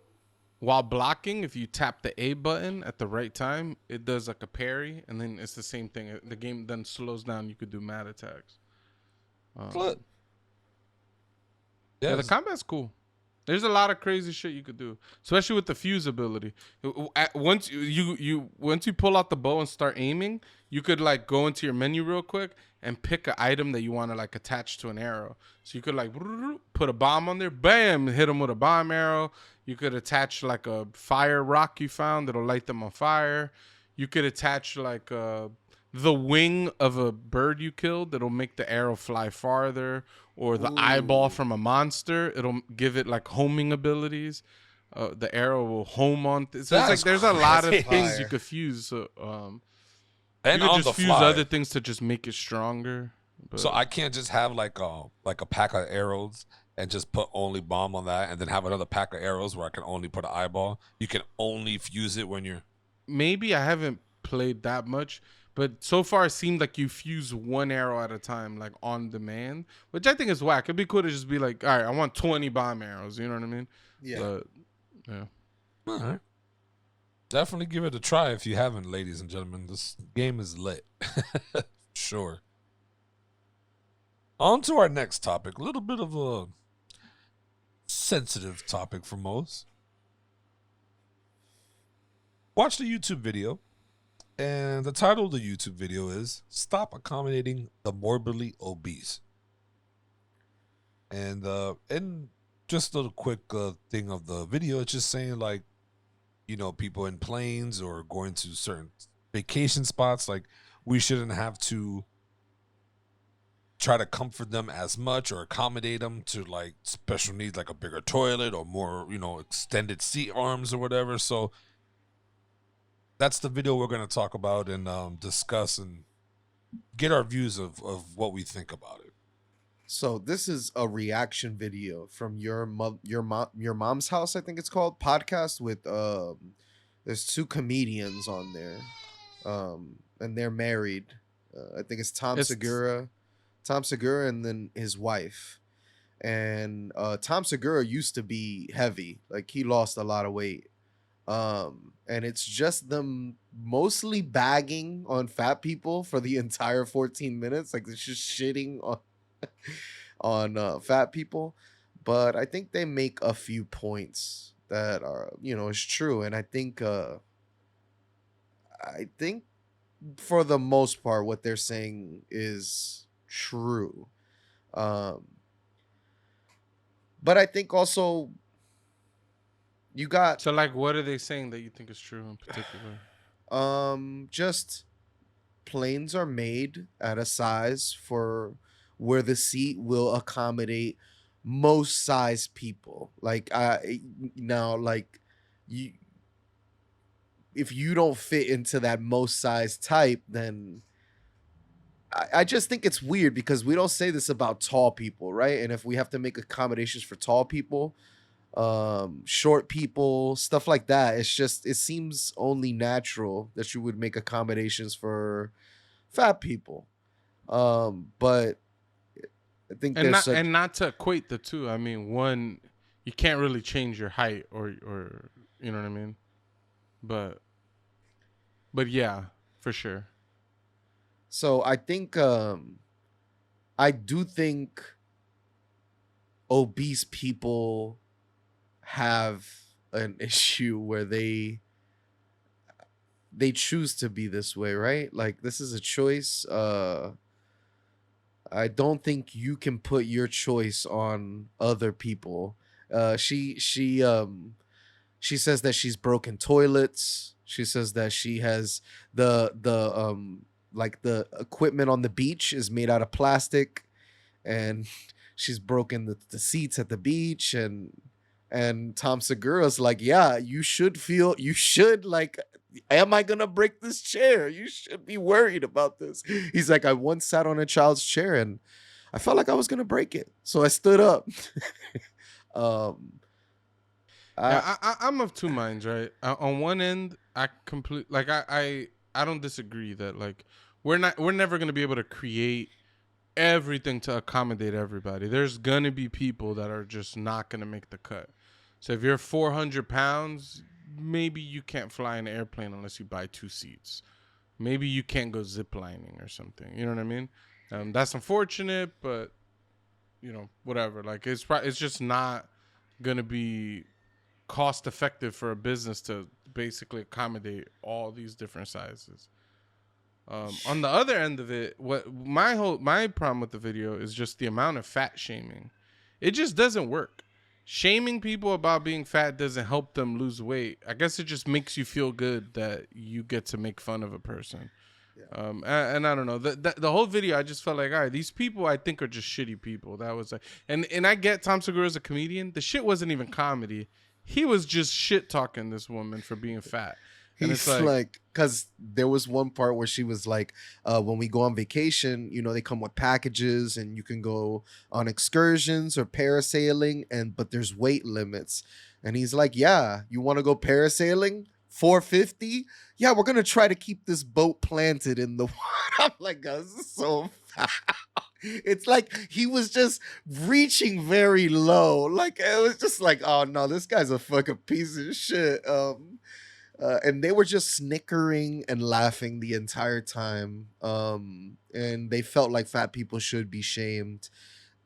while blocking, if you tap the A button at the right time, it does like a parry, and then it's the same thing. The game then slows down. You could do mad attacks. lit. Yeah, Yeah, the combat's cool. There's a lot of crazy shit you could do, especially with the fuse ability. Once you pull out the bow and start aiming, you could like go into your menu real quick and pick an item that you want to like attach to an arrow. So you could like put a bomb on there, bam, hit them with a bomb arrow. You could attach like a fire rock you found that'll light them on fire. You could attach like the wing of a bird you killed that'll make the arrow fly farther, or the eyeball from a monster. It'll give it like homing abilities. The arrow will home on. So it's like there's a lot of things you could fuse. So, and you could on just the fuse fly. other things to just make it stronger. But So I can't just have like a pack of arrows and just put only bomb on that, and then have another pack of arrows where I can only put an eyeball. You can only fuse it when you're. maybe I haven't played that much, but so far it seemed like you fuse one arrow at a time, like on demand, which I think is whack. It'd be cool to just be like, all right, I want 20 bomb arrows. You know what I mean? Yeah. But, yeah. All right. Definitely give it a try if you haven't, ladies and gentlemen. This game is lit. Sure. On to our next topic. A little bit of a sensitive topic for most. Watched a YouTube video, and the title of the YouTube video is "Stop Accommodating the Morbidly Obese." And just a little quick thing of the video, it's just saying like, you know, people in planes or going to certain vacation spots, like we shouldn't have to try to comfort them as much or accommodate them to like special needs, like a bigger toilet or more, you know, extended seat arms or whatever. So that's the video we're going to talk about and discuss and get our views of what we think about it. So this is a reaction video from your mom's house, I think it's called, podcast with there's two comedians on there, and they're married. I think it's Tom Segura, and then his wife. And Tom Segura used to be heavy, like he lost a lot of weight. And it's just them mostly bagging on fat people for the entire 14 minutes, like it's just shitting on fat people. But I think they make a few points that are, you know, is true. And I think for the most part what they're saying is true. But I think also you got So, like, what are they saying that you think is true in particular? just planes are made at a size for where the seat will accommodate most size people. Like now, like you, if you don't fit into that most size type, then I just think it's weird because we don't say this about tall people, right? And if we have to make accommodations for tall people, short people, stuff like that, it's just, it seems only natural that you would make accommodations for fat people. But I think And there's not to equate the two. I mean, one, you can't really change your height or you know what I mean? But yeah, for sure. so I think I do think obese people have an issue where they choose to be this way, right? Like this is a choice. I don't think you can put your choice on other people. She says that she's broken toilets. She says that she has the like the equipment on the beach is made out of plastic, and she's broken the seats at the beach. And Tom Segura's like, yeah, you should like, am I gonna break this chair? You should be worried about this. He's like, I once sat on a child's chair and I felt like I was gonna break it, so I stood up. um, Yeah, I I'm of two minds, right? On one end, I don't disagree that like we're never gonna be able to create everything to accommodate everybody. There's gonna be people that are just not gonna make the cut. So if you're 400 pounds, maybe you can't fly an airplane unless you buy 2 seats. Maybe you can't go ziplining or something. You know what I mean? That's unfortunate, but whatever. Like it's just not gonna be cost effective for a business to basically accommodate all these different sizes. On the other end of it, what my problem with the video is just the amount of fat shaming. It just doesn't work. Shaming people about being fat doesn't help them lose weight. I guess it just makes you feel good that you get to make fun of a person. Yeah. And I don't know, the whole video, I just felt like, all right, these people I think are just shitty people. That was like, and I get Tom Segura as a comedian. The shit wasn't even comedy. He was just shit talking this woman for being fat. And it's He's like, because there was one part where she was like, when we go on vacation, they come with packages and you can go on excursions or parasailing, but there's weight limits. And he's like, yeah, you want to go parasailing? 450? Yeah, we're gonna try to keep this boat planted in the water. I'm like, this is so foul. It's like he was just reaching very low. Like it was just like, oh no, this guy's a fucking piece of shit. And they were just snickering and laughing the entire time. And they felt like fat people should be shamed.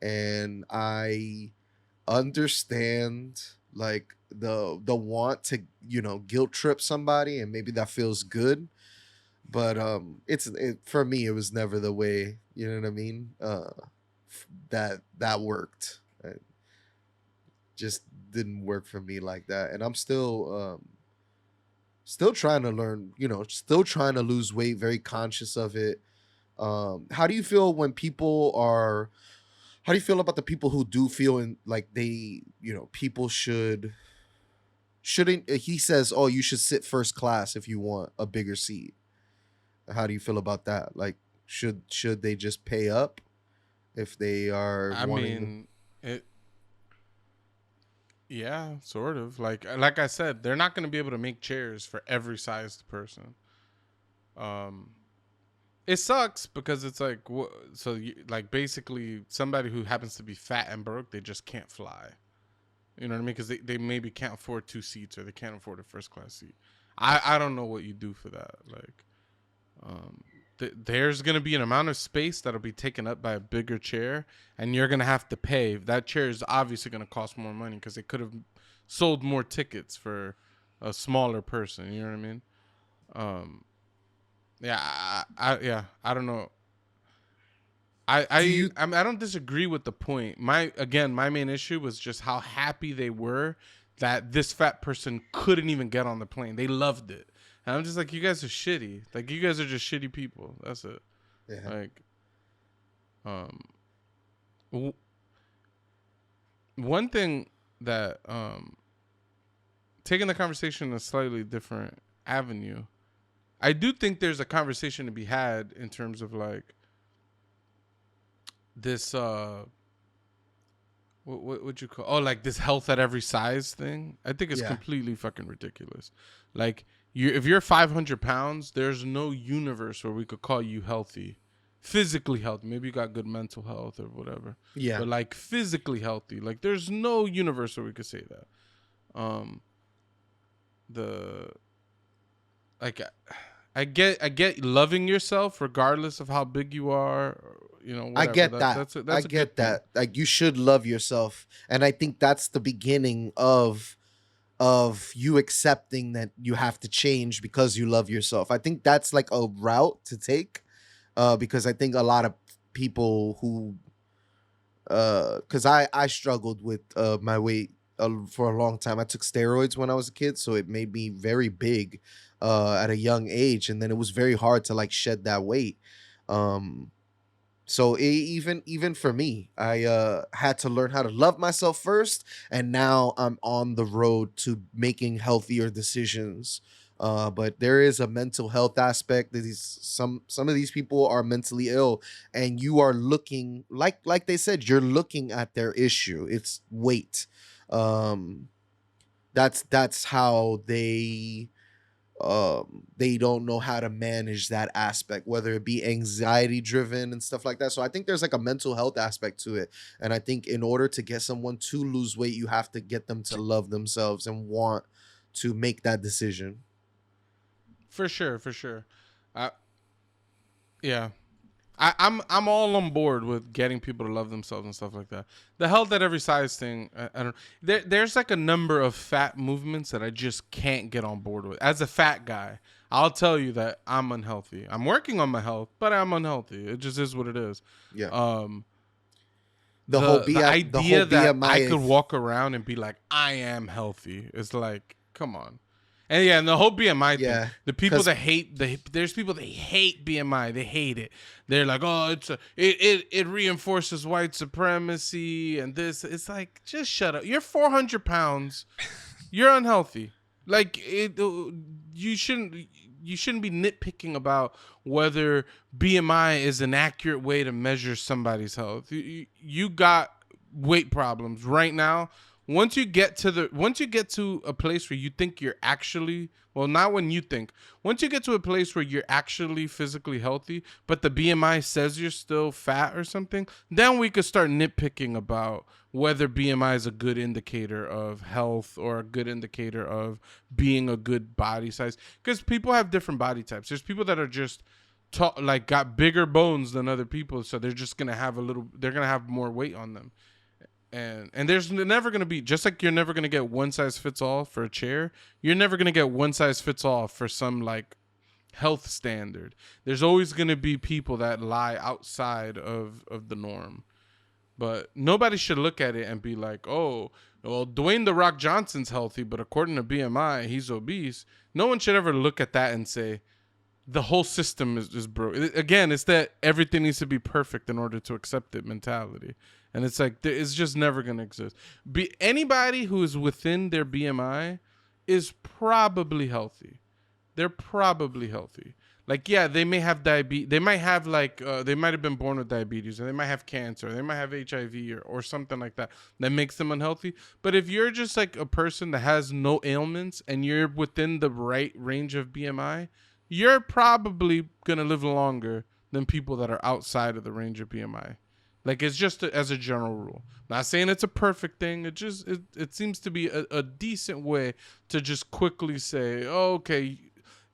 And I understand like the want to guilt trip somebody, and maybe that feels good. But for me, it was never the way. You know what I mean? That worked. It just didn't work for me like that, and I'm still trying to learn, still trying to lose weight, very conscious of it. How do you feel when people are, how do you feel about the people who do feel like they, people shouldn't, he says, oh, you should sit first class if you want a bigger seat. How do you feel about that? Like, should they just pay up if they are I wanting mean, it. Yeah, sort of. Like I said, they're not going to be able to make chairs for every sized person. Um, it sucks because it's like, like basically somebody who happens to be fat and broke, they just can't fly. You know what I mean? Because they maybe can't afford 2 seats, or they can't afford a first class seat. I don't know what you do for that. Like, there's going to be an amount of space that'll be taken up by a bigger chair, and you're going to have to pay. That chair is obviously going to cost more money because they could have sold more tickets for a smaller person. You know what I mean? Yeah, I don't know. I don't disagree with the point. My main issue was just how happy they were that this fat person couldn't even get on the plane. They loved it. And I'm just like, you guys are shitty. Like, you guys are just shitty people. That's it. Yeah. Like, one thing that, taking the conversation in a slightly different avenue, I do think there's a conversation to be had in terms of like this, what would you call? Oh, like this health at every size thing. I think it's completely fucking ridiculous. Like, if you're 500 pounds, there's no universe where we could call you healthy, physically healthy. Maybe you got good mental health or whatever. Yeah. But like physically healthy, like there's no universe where we could say that. I get loving yourself regardless of how big you are. Whatever. I get that. That's I a get good thing. that. Like, you should love yourself, and I think that's the beginning of you accepting that you have to change because you love yourself. I think that's like a route to take, because I think a lot of people who because I struggled with my weight for a long time. I took steroids when I was a kid, so it made me very big at a young age, and then it was very hard to like shed that weight. Um, so even for me, I had to learn how to love myself first, and now I'm on the road to making healthier decisions. But there is a mental health aspect that these some of these people are mentally ill, and you are looking like they said, you're looking at their issue. It's weight. Um, that's how they don't know how to manage that aspect, whether it be anxiety driven and stuff like that. So I think there's like a mental health aspect to it, and I think in order to get someone to lose weight, you have to get them to love themselves and want to make that decision. For sure, for sure. I yeah. I'm all on board with getting people to love themselves and stuff like that. The health at every size thing, I don't. There's like a number of fat movements that I just can't get on board with. As a fat guy, I'll tell you that I'm unhealthy. I'm working on my health, but I'm unhealthy. It just is what it is. Yeah, Um, the whole the the whole idea that I BMI. could walk around and be like, I am healthy is like, come on. And yeah, and the whole BMI thing. Yeah, The people because that hate there's people that hate BMI. They hate it. They're like, oh, it reinforces white supremacy and this. It's like, just shut up. You're 400 pounds. You're unhealthy. Like you shouldn't you shouldn't be nitpicking about whether BMI is an accurate way to measure somebody's health. You got weight problems right now. Once you get to a place where you think you're actually, well, not when you think. Once you get to a place where you're actually physically healthy, but the BMI says you're still fat or something, then we could start nitpicking about whether BMI is a good indicator of health or a good indicator of being a good body size. Because people have different body types. There's people that are just like got bigger bones than other people, so they're just gonna have they're gonna have more weight on them. And there's never going to be, just like you're never going to get one size fits all for a chair, you're never going to get one size fits all for some like health standard. There's always going to be people that lie outside of the norm. But nobody should look at it and be like, oh, well, Dwayne The Rock Johnson's healthy, but according to BMI, he's obese. No one should ever look at that and say, the whole system is broke. Again, it's that everything needs to be perfect in order to accept it mentality. And it's like, it's just never going to exist. Anybody who is within their BMI is probably healthy. They're probably healthy. Like, yeah, they may have diabetes. They might have they might have been born with diabetes, or they might have cancer, or they might have HIV or something like that makes them unhealthy. But if you're just like a person that has no ailments and you're within the right range of BMI, you're probably gonna live longer than people that are outside of the range of BMI. Like, it's just as a general rule. Not saying it's a perfect thing. It seems to be a decent way to just quickly say, oh, okay,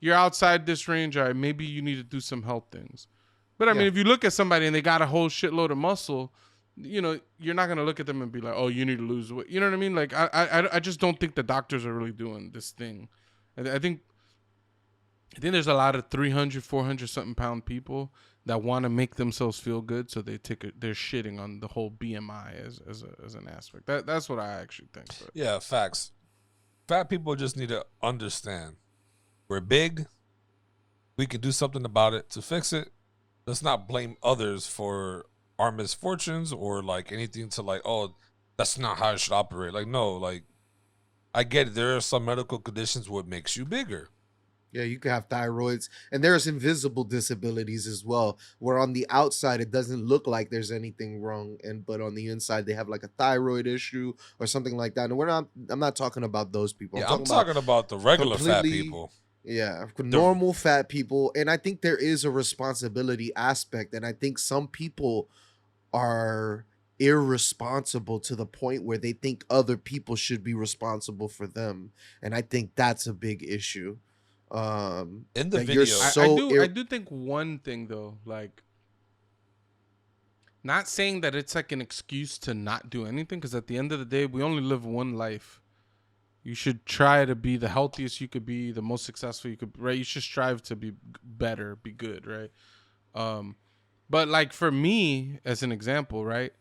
you're outside this range. All right, maybe you need to do some health things. But I mean, yeah, if you look at somebody and they got a whole shitload of muscle, you're not gonna look at them and be like, oh, you need to lose weight. You know what I mean? Like, I just don't think the doctors are really doing this thing. I think there's a lot of 300, 400 something pound people that want to make themselves feel good, so they're shitting on the whole BMI as an aspect. That's what I actually think. But. Yeah, facts. Fat people just need to understand we're big. We can do something about it to fix it. Let's not blame others for our misfortunes or like anything to like, oh, that's not how it should operate. Like, no, like I get it. There are some medical conditions what makes you bigger. yeah. You can have thyroids, and there's invisible disabilities as well, where on the outside it doesn't look like there's anything wrong, and but on the inside they have like a thyroid issue or something like that. And I'm not talking about those people. I'm Yeah, I'm talking about talking about the regular fat completely, people. yeah, The normal fat people. And I think there is a responsibility aspect, and I think some people are irresponsible to the point where they think other people should be responsible for them, and I think that's a big issue. in the That you're video, so I do think one thing though, like, not saying that it's like an excuse to not do anything, because at the end of the day, we only live one life. You should try to be the healthiest you could be, the most successful you could, right? You should strive to be better, be good, right? But like for me, as an example, right?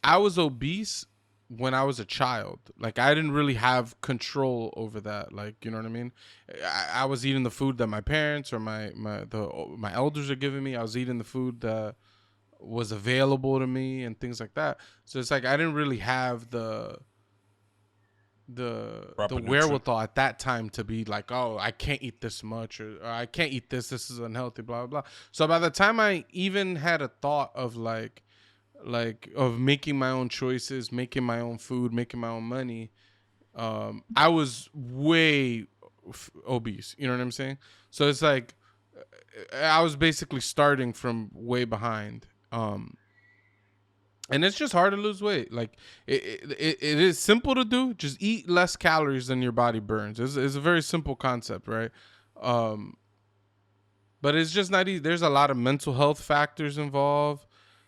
I was obese when I was a child. Like I didn't really have control over that. Like, you know what I mean? I was eating the food that my parents or my elders are giving me. I was eating the food that was available to me and things like that. So it's like I didn't really have the Proper nutrient. wherewithal at that time to be like, oh, I can't eat this much, or I can't eat this. This is unhealthy. Blah blah blah. So by the time I even had a thought of like of making my own choices, making my own food, making my own money, I was way obese. You know what I'm saying? So it's like I was basically starting from way behind. And it's just hard to lose weight. Like it is simple to do. Just eat less calories than your body burns. It's a very simple concept, right? Um, but it's just not easy. There's a lot of mental health factors involved.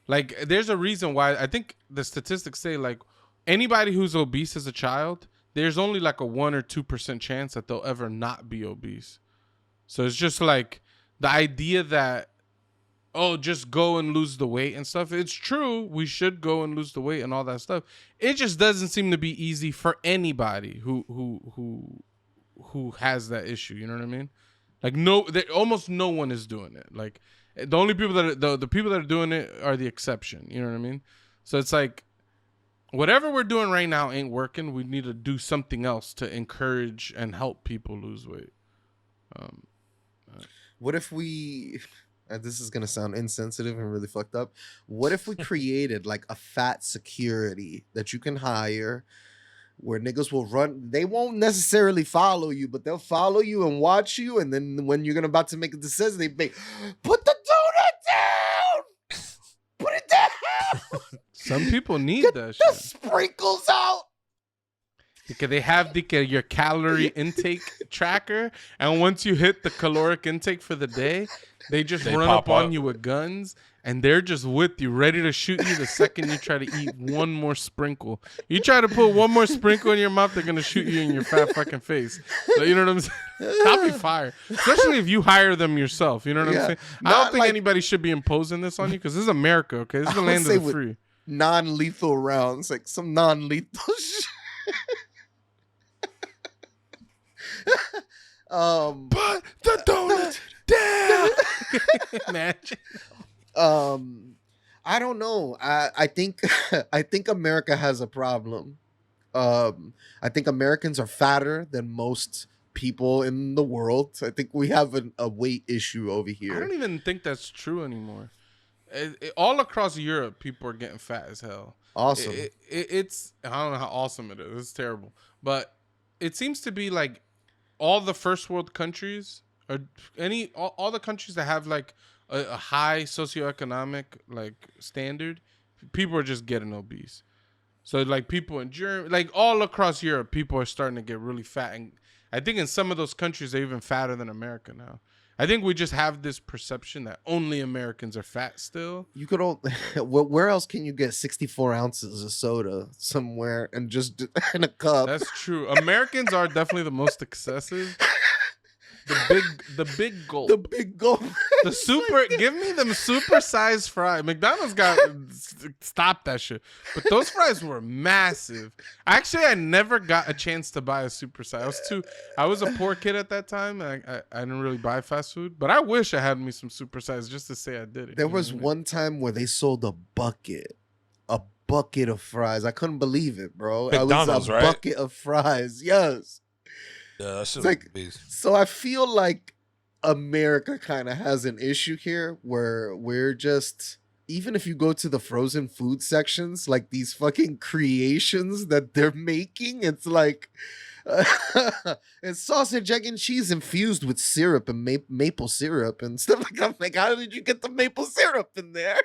Like there's a reason why I think the statistics say like anybody who's obese as a child, there's only like a 1 or 2% chance that they'll ever not be obese. So it's just like the idea that, oh, just go and lose the weight and stuff. It's true. We should go and lose the weight and all that stuff. It just doesn't seem to be easy for anybody who has that issue. You know what I mean? Like almost no one is doing it. Like the only people that the people that are doing it are the exception. You know what I mean? So it's like whatever we're doing right now ain't working. We need to do something else to encourage and help people lose weight. What if we? This is gonna sound insensitive and really fucked up. What if we created like a fat security that you can hire, where niggas will run? They won't necessarily follow you, but they'll follow you and watch you. And then when you're gonna about to make a decision, they make put the donut down, put it down. Some people need Get that the shit. sprinkles out. Because they have your calorie intake tracker, and once you hit the caloric intake for the day, they just run up on you with guns, and they're just with you, ready to shoot you the second you try to eat one more sprinkle. You try to put one more sprinkle in your mouth, they're gonna shoot you in your fat fucking face. So, you know what I'm saying? That'd be fire, especially if you hire them yourself. You know what I'm saying? I don't think anybody should be imposing this on you because this is America. Okay, this is the land of the free. Non-lethal rounds, like some non-lethal shit. Put the donut down. Imagine. I don't know. I think I think America has a problem. I think Americans are fatter than most people in the world. I think we have a weight issue over here. I don't even think that's true anymore. All across Europe, people are getting fat as hell. Awesome. It's I don't know how awesome it is. It's terrible, but it seems to be like all the first world countries or all the countries that have like a high socioeconomic like standard, people are just getting obese. So like people in Germany, like all across Europe, people are starting to get really fat, and I think in some of those countries they're even fatter than America now. I think we just have this perception that only Americans are fat still. You could where else can you get 64 ounces of soda somewhere and just in a cup? That's true. Americans are definitely the most excessive. The big gulp. The big gulp. The super. Give me them super sized fries. McDonald's got stop that shit. But those fries were massive. Actually, I never got a chance to buy a super size. I was a poor kid at that time. I didn't really buy fast food. But I wish I had me some super size just to say I did it. There was one time where they sold a bucket of fries. I couldn't believe it, bro. McDonald's, right? Bucket of fries. Yes. Yeah, that's like, so I feel like America kind of has an issue here where we're just, even if you go to the frozen food sections, like these fucking creations that they're making, it's like it's sausage, egg, and cheese infused with syrup and maple syrup and stuff like that. I'm like, how did you get the maple syrup in there?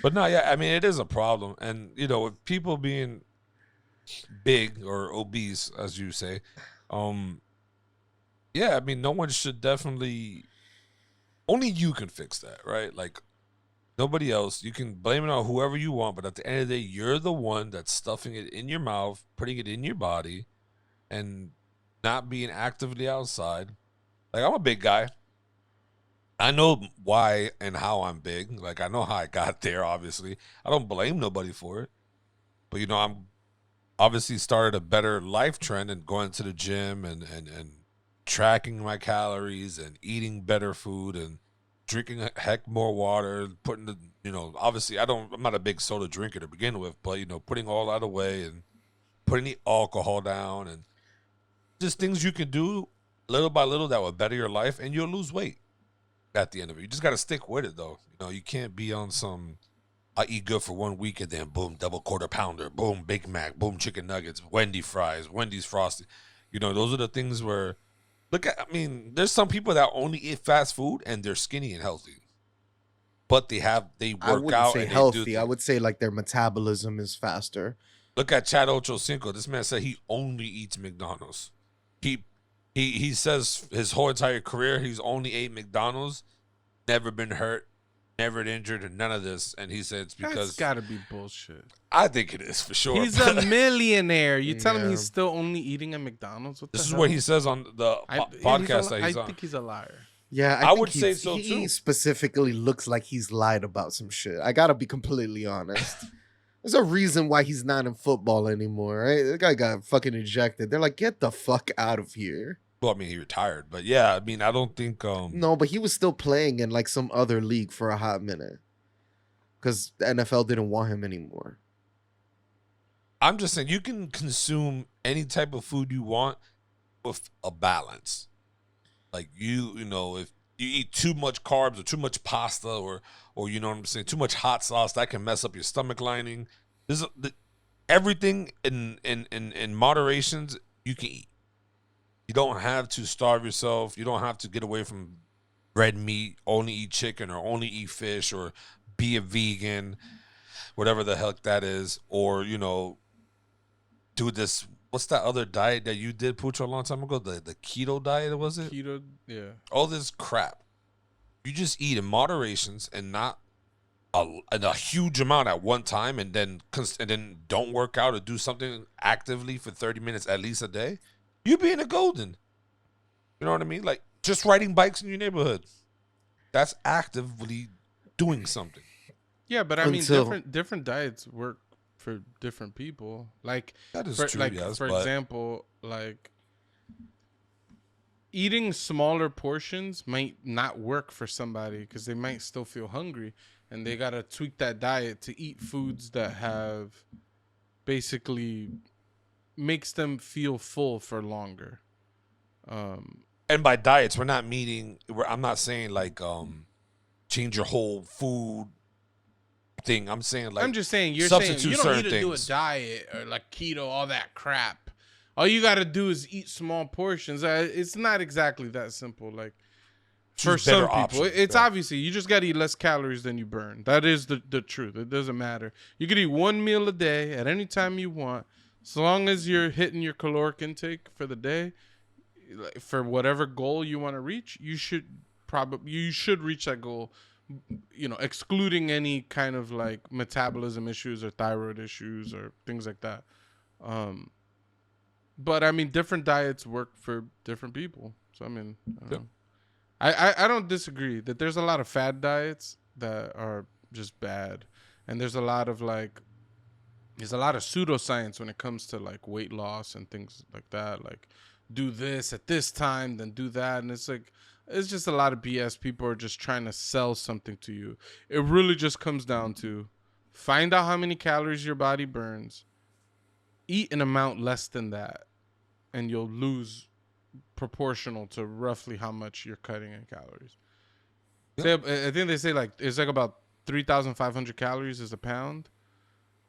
But no, yeah, I mean, it is a problem. And, you know, with people being big or obese, as you say, yeah, I mean, no one should definitely, only you can fix that, right? Like, nobody else. You can blame it on whoever you want, but at the end of the day, you're the one that's stuffing it in your mouth, putting it in your body, and not being actively outside. Like, I'm a big guy. I know why and how I'm big. Like, I know how I got there, obviously. I don't blame nobody for it. But, I'm obviously started a better life trend and going to the gym and tracking my calories and eating better food and drinking a heck more water, putting obviously I'm not a big soda drinker to begin with, but, putting all that away and putting the alcohol down and just things you can do little by little that will better your life and you'll lose weight at the end of it. You just got to stick with it though. You can't be on some I eat good for 1 week and then boom, double quarter pounder, boom, Big Mac, boom, chicken nuggets, Wendy fries, Wendy's frosted. Those are the things where there's some people that only eat fast food and they're skinny and healthy. But they I work wouldn't out say and they do healthy. I things. would say like their metabolism is faster. Look at Chad Ochocinco. This man said he only eats McDonald's. He says his whole entire career he's only ate McDonald's, never been hurt, never injured, and none of this. And he said it's That's because got to be bullshit. I think it is for sure. He's a millionaire. You tell him Yeah. he's still only eating at McDonald's? What This the is hell? what he says on the podcast that he's I on. think he's a liar. Yeah, I think would say he's- so, he too. specifically looks like he's lied about some shit. I gotta be completely honest. There's a reason why he's not in football anymore, right? The guy got fucking ejected. They're like, get the fuck out of here. Well, he retired, but yeah, I don't think. No, but he was still playing in like some other league for a hot minute because the NFL didn't want him anymore. I'm just saying you can consume any type of food you want with a balance. Like if you eat too much carbs or too much pasta or you know what I'm saying, too much hot sauce that can mess up your stomach lining. Everything in moderations you can eat. You don't have to starve yourself. You don't have to get away from red meat, only eat chicken or only eat fish or be a vegan, whatever the heck that is. Or, do this. What's that other diet that you did, Pucho, a long time ago? The keto diet, was it? Keto, yeah. All this crap. You just eat in moderations and not a huge amount at one time and then don't work out or do something actively for 30 minutes at least a day. You being a golden. You know what I mean? Like just riding bikes in your neighborhood. That's actively doing something. Yeah, but I mean, Until- different diets work for different people. Like That is for, true, like yes. for But example, like eating smaller portions might not work for somebody because they might still feel hungry, and they gotta tweak that diet to eat foods that have basically makes them feel full for longer. and by diets, we're not meaning. I'm not saying like change your whole food thing. I'm saying like I'm just saying you're saying substitute you don't need certain to do a things. diet or like keto, all that crap. All you got to do is eat small portions. It's not exactly that simple. Like for Choose better some people, options, it's yeah. obviously you just got to eat less calories than you burn. That is the truth. It doesn't matter. You could eat one meal a day at any time you want, as long as you're hitting your caloric intake for the day. For whatever goal you want to reach, you should reach that goal, excluding any kind of like metabolism issues or thyroid issues or things like that. But I mean, different diets work for different people. So I mean, I don't know. I don't disagree that there's a lot of fad diets that are just bad, and there's a lot of pseudoscience when it comes to like weight loss and things like that. Like, do this at this time, then do that, and it's just a lot of BS. People are just trying to sell something to you. It really just comes down to find out how many calories your body burns, eat an amount less than that, and you'll lose proportional to roughly how much you're cutting in calories. Yep. I think they say like it's like about 3,500 calories is a pound.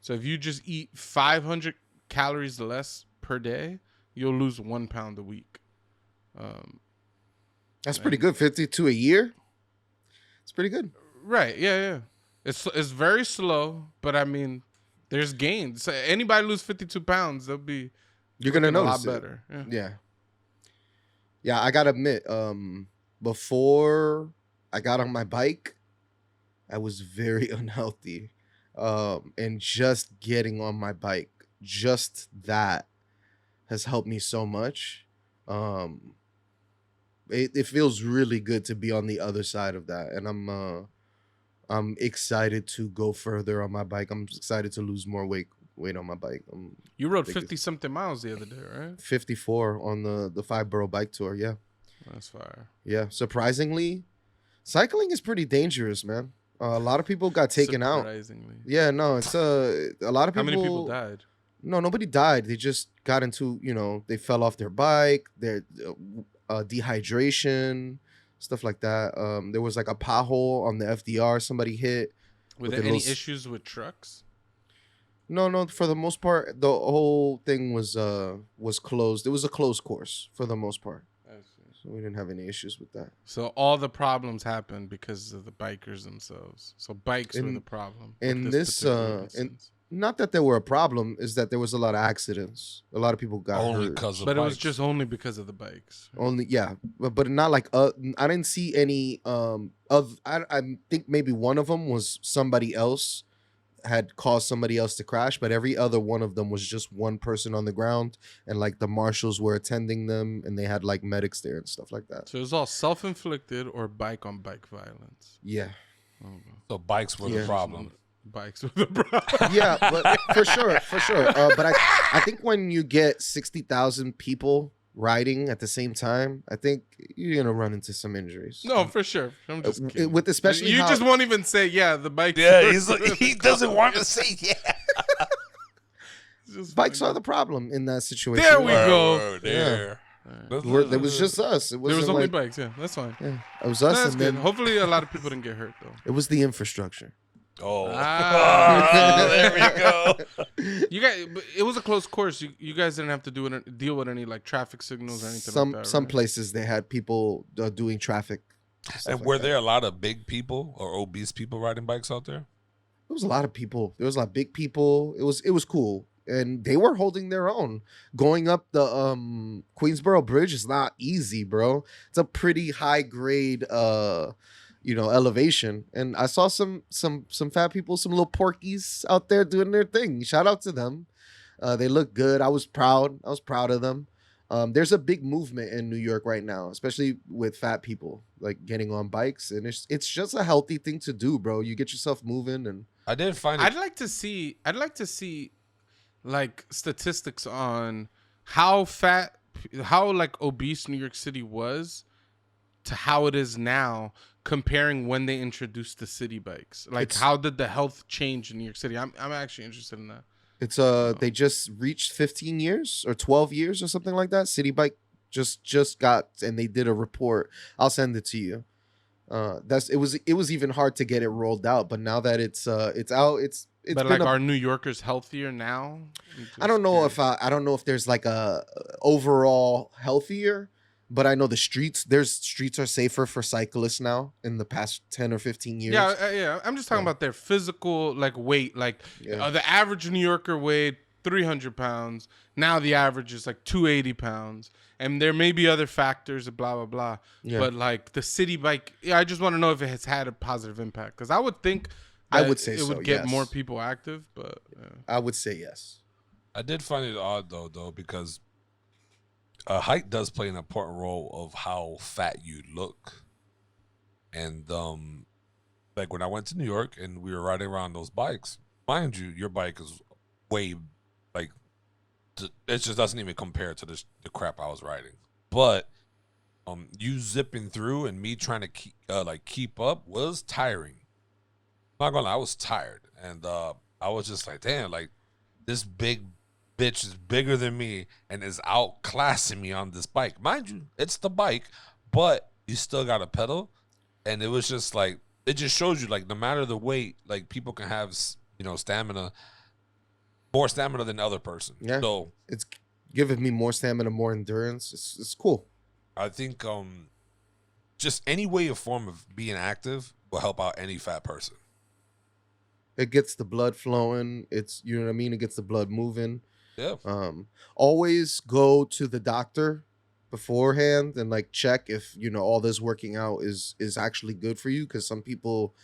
So if you just eat 500 calories less per day, you'll lose 1 pound a week. That's pretty good. 52 a year. It's pretty good. Right? Yeah. It's very slow, but I mean, there's gains. So anybody lose 52 pounds, they'll be You're gonna looking a notice lot it. better. Yeah. I gotta admit, before I got on my bike, I was very unhealthy. And just getting on my bike, just that has helped me so much. it feels really good to be on the other side of that, and I'm excited to go further on my bike. I'm excited to lose more weight on my bike. You rode think 50 something miles the other day, right? 54 on the 5 borough bike tour. Yeah, That's fire. yeah. Surprisingly, cycling is pretty dangerous, man. A lot of people got taken out. Surprisingly. Yeah, no, it's a lot of people. How many people died? No, nobody died. They just got into, they fell off their bike, their dehydration, stuff like that. There was like a pothole on the FDR somebody hit. Were with there the any little issues with trucks? No, for the most part, the whole thing was closed. It was a closed course for the most part. I see. So we didn't have any issues with that. So all the problems happened because of the bikers themselves. So bikes were the problem. In with this particular instance. not that there were a problem, is that there was a lot of accidents. A lot of people got Only hurt. because of But it was bikes. just only because of the bikes. Only, yeah, but not like I didn't see any of I think maybe one of them was somebody else had caused somebody else to crash, but every other one of them was just one person on the ground, and like the marshals were attending them, and they had like medics there and stuff like that. So it was all self-inflicted or bike-on-bike violence. Yeah, Okay. So bikes were Yeah. the problem. Bikes were the problem. yeah, but for sure. But I think when you get 60,000 people riding at the same time, I think you're gonna run into some injuries. No, for sure. I'm just kidding. With especially you how, just won't even say, yeah, the bikes. Yeah, were- he doesn't want to say yeah. It's just bikes funny. are the problem in that situation. There we go. Word, there. It was just us. It There was wasn't only like, bikes. Yeah, that's fine. yeah, it was us, That's and good. then Hopefully, a lot of people didn't get hurt though. it was the infrastructure. Oh, Ah. there we go. You guys, but it was a close course. You guys didn't have to deal with any like traffic signals or anything Some like that. some right? places they had people doing traffic. stuff And like were that. there a lot of big people or obese people riding bikes out there? There was a lot of people. There was a lot of big people. It was cool, and they were holding their own. Going up the Queensboro Bridge is not easy, bro. It's a pretty high grade elevation, and I saw some fat people, some little porkies out there doing their thing. Shout out to them. They look good. I was proud of them. There's a big movement in New York right now, especially with fat people like getting on bikes, and it's just a healthy thing to do, bro. You get yourself moving, and I did find it. I'd like to see like statistics on how like obese New York City was to how it is now, comparing when they introduced the city bikes. Like, how did the health change in New York City? I'm actually interested in that. it's they just reached 15 years or 12 years or something like that. City Bike just got, and they did a report. I'll send it to you. It was even hard to get it rolled out, but now that it's out, it's But been like, are New Yorkers healthier now? I don't know if there's like a overall healthier, but I know the streets are safer for cyclists now in the past 10 or 15 years. Yeah. I'm just talking about their physical like weight. Like the average New Yorker weighed 300 pounds. Now the average is like 280 pounds. And there may be other factors, blah, blah, blah. Yeah. But like the city bike, I just want to know if it has had a positive impact. Because I would think I that would say it so, would get yes. more people active. But I would say yes. I did find it odd though, because height does play an important role of how fat you look. And like when I went to New York and we were riding around those bikes, mind you, your bike is way like it just doesn't even compare to the crap I was riding. But you zipping through and me trying to keep up was tiring. I'm not gonna lie, I was tired, and I was just like, damn, like this big bitch is bigger than me and is outclassing me on this bike. Mind you, it's the bike, but you still got to pedal. And it was just like, it just shows you, like, no matter the weight, like, people can have, stamina, more stamina than the other person. Yeah. So It's giving me more stamina, more endurance. It's cool. I think just any way or form of being active will help out any fat person. It gets the blood flowing. It's, you know what I mean? It gets the blood moving. Yeah. Always go to the doctor beforehand and like check if all this working out is actually good for you, because some people,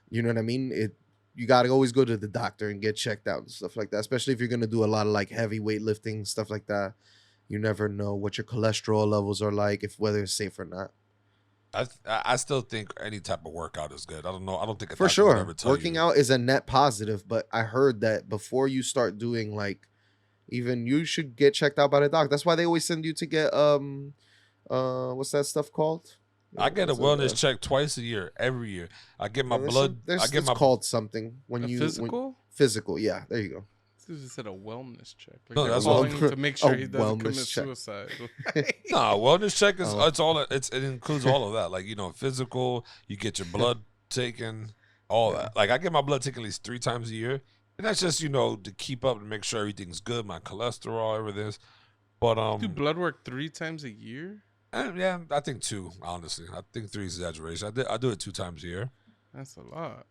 you know what I mean, you got to always go to the doctor and get checked out and stuff like that, especially if you're going to do a lot of like heavy weightlifting, stuff like that. You never know what your cholesterol levels are like, if whether it's safe or not. I still think any type of workout is good. I don't know. I don't think a For doctor would ever sure, tell working you. out is a net positive, but I heard that before you start doing like, even you should get checked out by the doc. That's why they always send you to get what's that stuff called? I get a Was it wellness check twice a year, every year. I get my blood. I there's get it's my called something A when physical? physical. Yeah, there you go. This is said a wellness check. Like No, they're that's A what calling him to make a sure he doesn't commit wellness check. suicide. no wellness check is Oh. it's all it includes all of that. Like physical. You get your blood taken, all Yeah. that. Like I get my blood taken at least 3 times a year, and that's just to keep up and make sure everything's good. My cholesterol, everything. But Do blood work 3 times a year? yeah, I think 2. Honestly, I think 3 is exaggeration. I do it 2 times a year. That's a lot.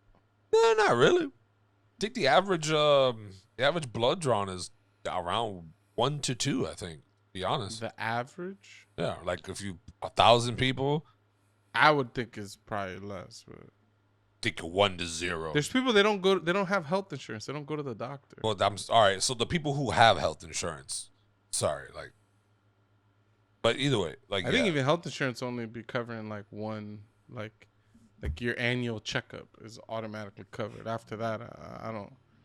No, not really. I think the average blood drawn is around 1 to 2. I think. To be honest. The average? Yeah, like if you 1,000 people, I would think it's probably less, but think 1 to 0. there's people they don't have health insurance. They don't go to the doctor. Well, all right. So the people who have health insurance, sorry, but either way, I think even health insurance only be covering like one, like your annual checkup is automatically covered. After that, I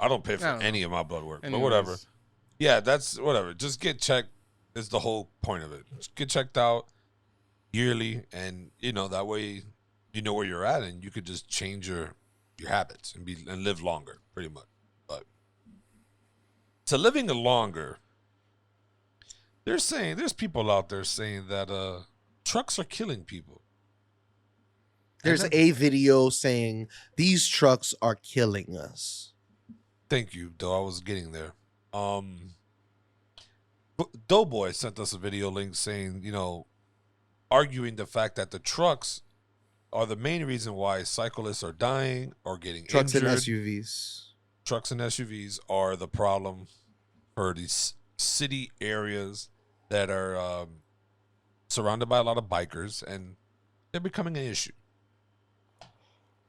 don't pay for I don't any of my blood work, Anyways, but whatever. Yeah, that's whatever. Just get checked. Is the whole point of it. Just get checked out yearly, and that way you know where you're at, and you could just change your habits and live longer, pretty much. But to living longer, there's people out there saying that trucks are killing people. There's a video saying these trucks are killing us. Thank you, though. I was getting there. Doughboy sent us a video link saying, arguing the fact that the trucks are the main reason why cyclists are dying or getting Trucks injured. and SUVs. Trucks and SUVs are the problem for these city areas that are surrounded by a lot of bikers, and they're becoming an issue.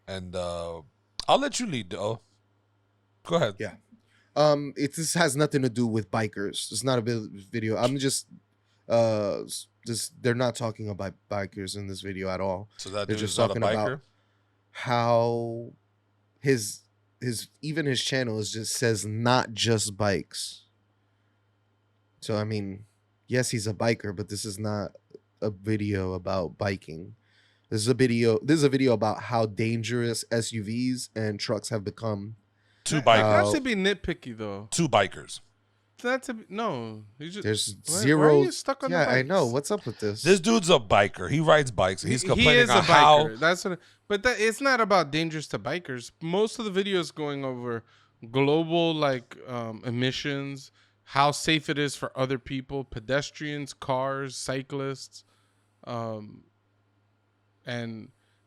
And I'll let you lead, though. Go ahead. Yeah. This has nothing to do with bikers. It's not a video. I'm just they're not talking about bikers in this video at all. So that they're dude just is not a talking biker? about how his channel is just says not just bikes. So I mean, yes, he's a biker, but this is not a video about biking. This is a video about how dangerous SUVs and trucks have become. 2 bikers. Not to be nitpicky though. 2 bikers. Not to be, no. There's why zero. are you stuck on the yeah, I bikes? know. What's up with this? This dude's a biker. He rides bikes. He's He complaining is on a how biker. That's what. But it's not about dangerous to bikers. Most of the videos going over global emissions, how safe it is for other people, pedestrians, cars, cyclists, and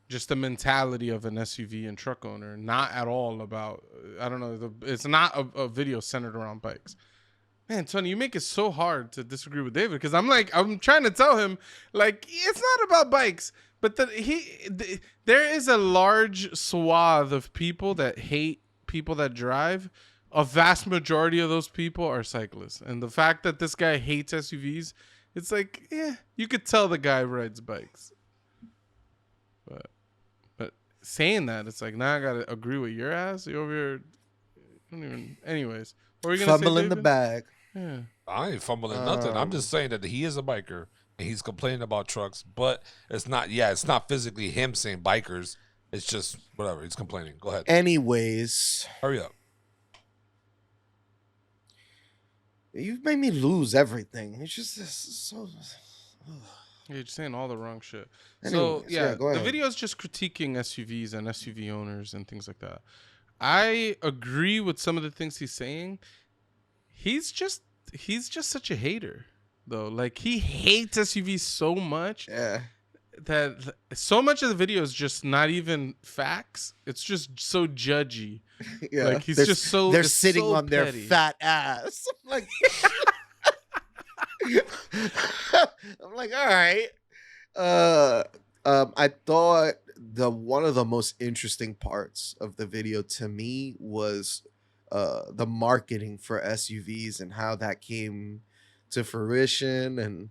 just the mentality of an SUV and truck owner. Not at all about. I don't know. It's not a video centered around bikes. Man, Tony, you make it so hard to disagree with David because I'm trying to tell him it's not about bikes, but there is a large swath of people that hate people that drive. A vast majority of those people are cyclists, and the fact that this guy hates SUVs, it's you could tell the guy rides bikes. But saying that, it's now I gotta agree with your ass. You over here, don't even. Anyways. What were you gonna Fumble say, in the David? bag. Yeah. I ain't fumbling nothing. I'm just saying that he is a biker and he's complaining about trucks, but it's not physically him saying bikers. It's just whatever. He's complaining. Go ahead. Anyways, Hurry up. you've made me lose everything. It's just so. You're saying all the wrong shit. Anyways, yeah, go the ahead. video is just critiquing SUVs and SUV owners and things like that. I agree with some of the things he's saying. He's just such a hater, though. He hates SUVs so much Yeah. that so much of the video is just not even facts. It's just so judgy. Yeah. He's They're- just so. They're it's sitting so on their petty. fat ass. I'm like, all right. I thought one of the most interesting parts of the video to me was the marketing for SUVs and how that came to fruition, and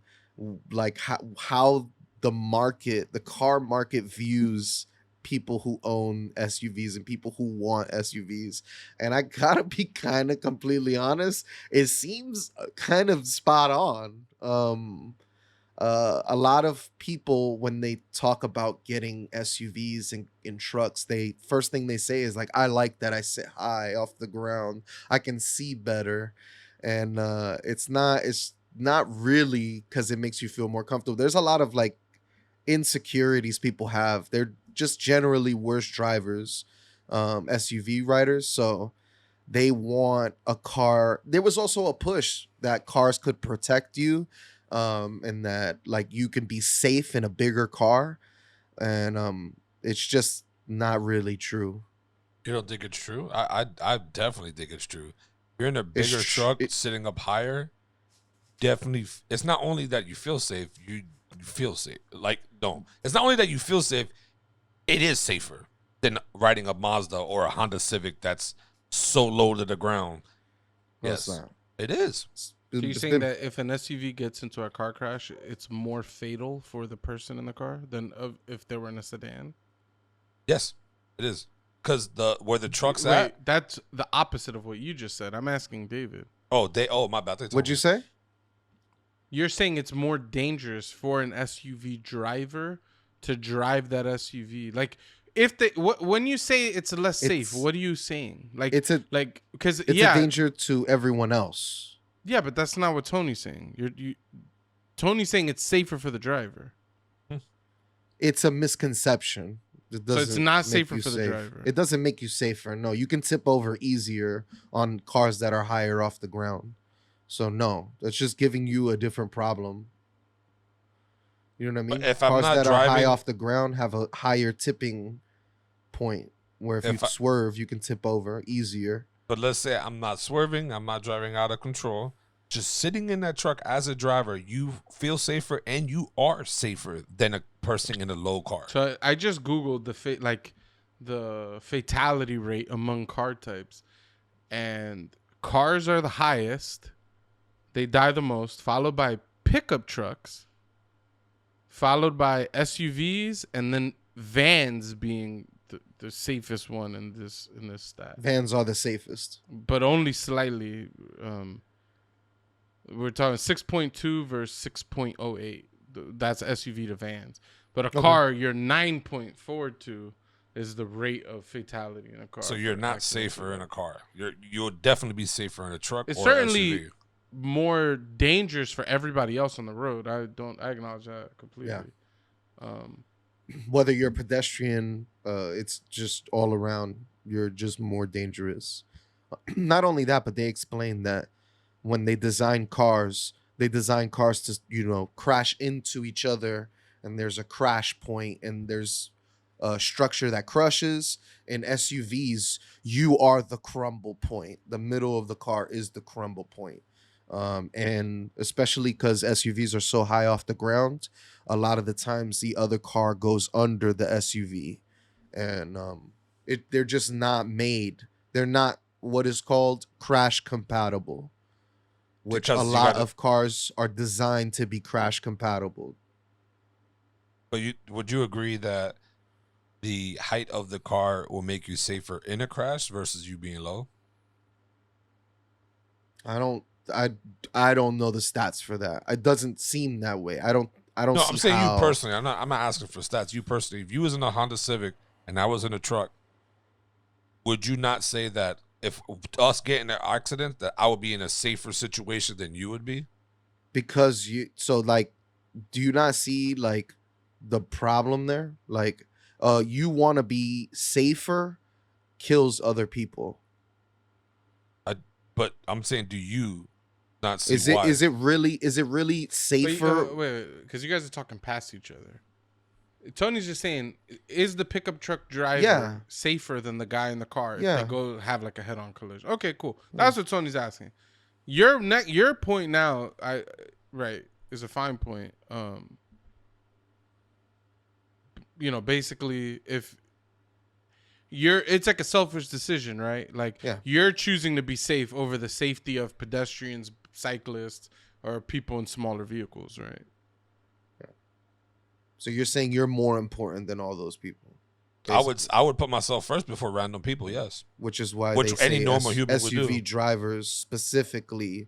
like how the car market views people who own SUVs and people who want SUVs. And I gotta be kind of completely honest, it seems kind of spot on. A lot of people, when they talk about getting SUVs and trucks, they first thing they say is like, I like that I sit high off the ground, I can see better. And it's not really because it makes you feel more comfortable. There's a lot of like insecurities people have. They're just generally worse drivers, SUV riders. So they want a car. There was also a push that cars could protect you, and that like you can be safe in a bigger car, and it's just not really true. You don't think it's true? I definitely think it's true. You're in a It's bigger tr- truck, it, sitting up higher. Definitely, it's not only that you feel safe. You feel safe. Like no, it's not only that you feel safe. It is safer than riding a Mazda or a Honda Civic that's so low to the ground. no, it's Yes, not. it is. So you're It's saying been that if an SUV gets into a car crash, it's more fatal for the person in the car than if they were in a sedan? Yes, it is. Because where the truck's Wait, at. that's the opposite of what you just said. I'm asking David. Oh my bad. They told What'd you me. say? You're saying it's more dangerous for an SUV driver to drive that SUV. Like if they when you say it's less safe, It's what are you saying? Like it's a because it's a danger to everyone else. yeah, but that's not what Tony's saying. Tony's saying it's safer for the driver. It's a misconception. It So it's doesn't not make safer you for the safe. driver. It doesn't make you safer. No, you can tip over easier on cars that are higher off the ground. So no, that's just giving you a different problem. You know what I But mean? if I'm Cars not that are high driving, off the ground have a higher tipping point, where if you if I, swerve, you can tip over easier. but let's say I'm not swerving, I'm not driving out of control. Just sitting in that truck as a driver, you feel safer and you are safer than a person in a low car. So I just googled the fatality rate among car types, and cars are the highest. They die the most, followed by pickup trucks, followed by SUVs, and then vans being the safest one in this stat, Vans are the safest. but only slightly. We're talking 6.2 versus 6.08. That's SUV to vans. But a Okay. car, your 9.42 is the rate of fatality in a car. So you're for not accidents safer in alone. a car. You'll definitely be safer in a truck It's or certainly SUV. more dangerous for everybody else on the road. I acknowledge that completely. Whether you're a pedestrian, it's just all around. You're just more dangerous. Not only that, but they explain that when they design cars to crash into each other, and there's a crash point, and there's a structure that crushes. In SUVs, you are the crumble point. The middle of the car is the crumble point. And especially because SUVs are so high off the ground, a lot of the times the other car goes under the SUV, and they're just not made. They're not what is called crash compatible, which a Because you lot gotta. of cars are designed to be crash compatible. But would you agree that the height of the car will make you safer in a crash versus you being low? I don't I I don't know the stats for that. It doesn't seem that way. I don't No, see I'm saying you how. personally. I'm not asking for stats. You personally, if you was in a Honda Civic and I was in a truck, would you not say that if us getting an accident, that I would be in a safer situation than you would be? Because like, do you not see like the problem there? Like, you want to be safer kills other people. But I'm saying, do you not see Is it why? is it really safer? Wait, because you guys are talking past each other. Tony's just saying, is the pickup truck driver Yeah. safer than the guy in the car if Yeah. they go have like a head-on collision? Okay, cool. That's what Tony's asking. Your point now, is a fine point. Basically, if it's like a selfish decision, right? Like Yeah. you're choosing to be safe over the safety of pedestrians, cyclists, or people in smaller vehicles, right? So you're saying you're more important than all those people? I would put myself first before random people. Yes, Which is why which they any say normal human would do. SUV drivers specifically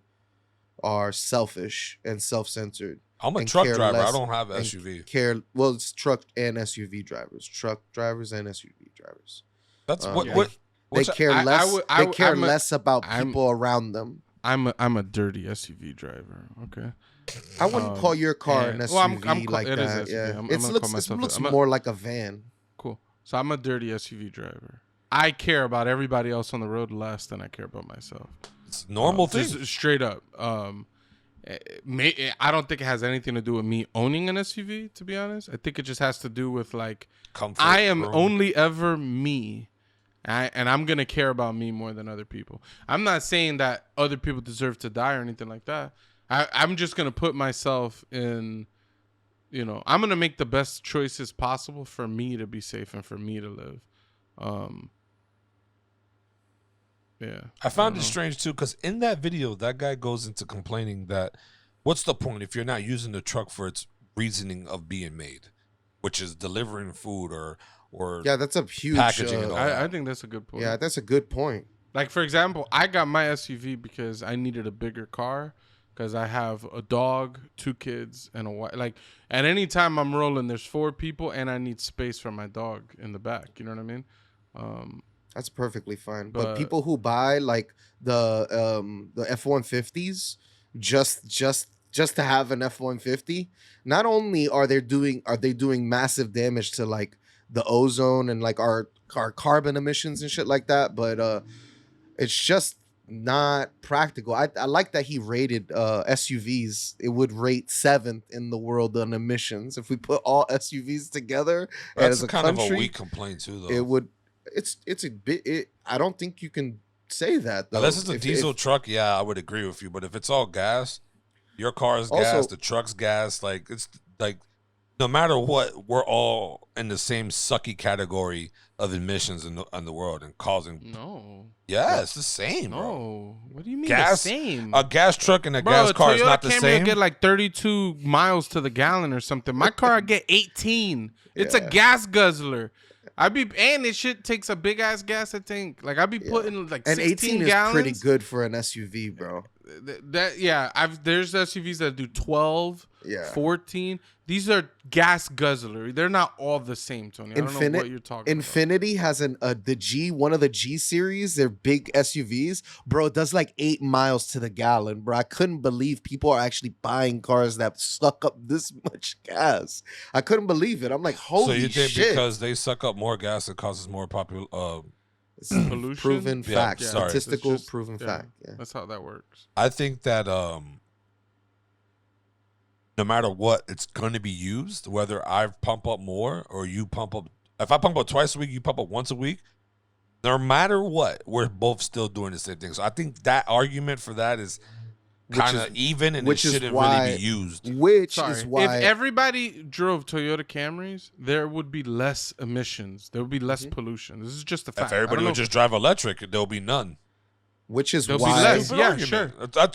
are selfish and self-centered. I'm a and truck care driver. I less- don't have and SUV. Well, it's truck and SUV drivers, truck drivers and SUV drivers. That's Um, what. they- what They which care I less. would- They care I'm a- less about I'm- people around them. I'm a dirty SUV driver. Okay. I wouldn't call your car an and- SUV well, like it is that. SUV. Yeah, I'm it gonna looks call myself looks I'm a- more like a van. Cool. So I'm a dirty SUV driver. I care about everybody else on the road less than I care about myself. it's a normal thing. Just straight up. I don't think it has anything to do with me owning an SUV. To be honest, I think it just has to do with like Comfort. I am room. only ever me. And I'm going to care about me more than other people. I'm not saying that other people deserve to die or anything like that. I'm just going to put myself in, I'm going to make the best choices possible for me to be safe and for me to live. Yeah. I found don't it know. strange too, because in that video, that guy goes into complaining that what's the point if you're not using the truck for its reasoning of being made, which is delivering food or Yeah, that's a huge packaging and all that. I think that's a good point. Yeah, that's a good point. Like, for example, I got my SUV because I needed a bigger car because I have a dog, 2 kids, and a wife. Like, at any time I'm rolling, there's 4 people, and I need space for my dog in the back. You know what I mean? That's perfectly fine. But But- people who buy like the F-150s just to have an F-150, not only are they doing massive damage to like the ozone and like our carbon emissions and shit like that, but it's just not practical. I like that he rated SUVs. It would rate 7th in the world on emissions if we put all SUVs together. And That's as a kind of a country, weak complaint too, though. it would. It's a bit. I don't think you can say that though. Unless it's a If- diesel if- truck, yeah, I would agree with you. But if it's all gas, your car's gas, Also- the truck's gas, like it's like no matter what, we're all in the same sucky category of emissions in the world and causing. No. Yeah, it's the same, bro. No. What do you mean Gas- the same? A gas truck and a Bro, gas car is Toyota not the Camry same. will get like 32 miles to the gallon or something. My car I get 18. It's a Yeah. gas guzzler. And this shit takes a big ass gas tank. Like I be putting like and 16 18 gallons. is pretty good for an SUV, bro. There's SUVs that do 12, Yeah. 14. These are gas guzzler. They're not all the same, Tony. I don't know what you're talking Infinity has one of the G series. They're big SUVs, bro. It does like 8 miles to the gallon, bro. I couldn't believe people are actually buying cars that suck up this much gas. I couldn't believe it. I'm like, holy so you think shit! because they suck up more gas, it causes more popular? It's Pollution? proven Yeah, fact, sorry. It's statistical just- proven yeah. fact. Yeah. That's how that works. I think that no matter what, it's going to be used. Whether I pump up more or you pump up, if I pump up twice a week, you pump up once a week. No matter what, we're both still doing the same thing. So I think that argument for that is kind of even, and it which is shouldn't why- really be used. Which Sorry. is why If everybody drove Toyota Camrys, there would be less emissions. There would be less Mm-hmm. pollution. This is just a fact. If everybody would just drive electric, there'll be none. There'll be why less. Stupid Yeah, argument. sure.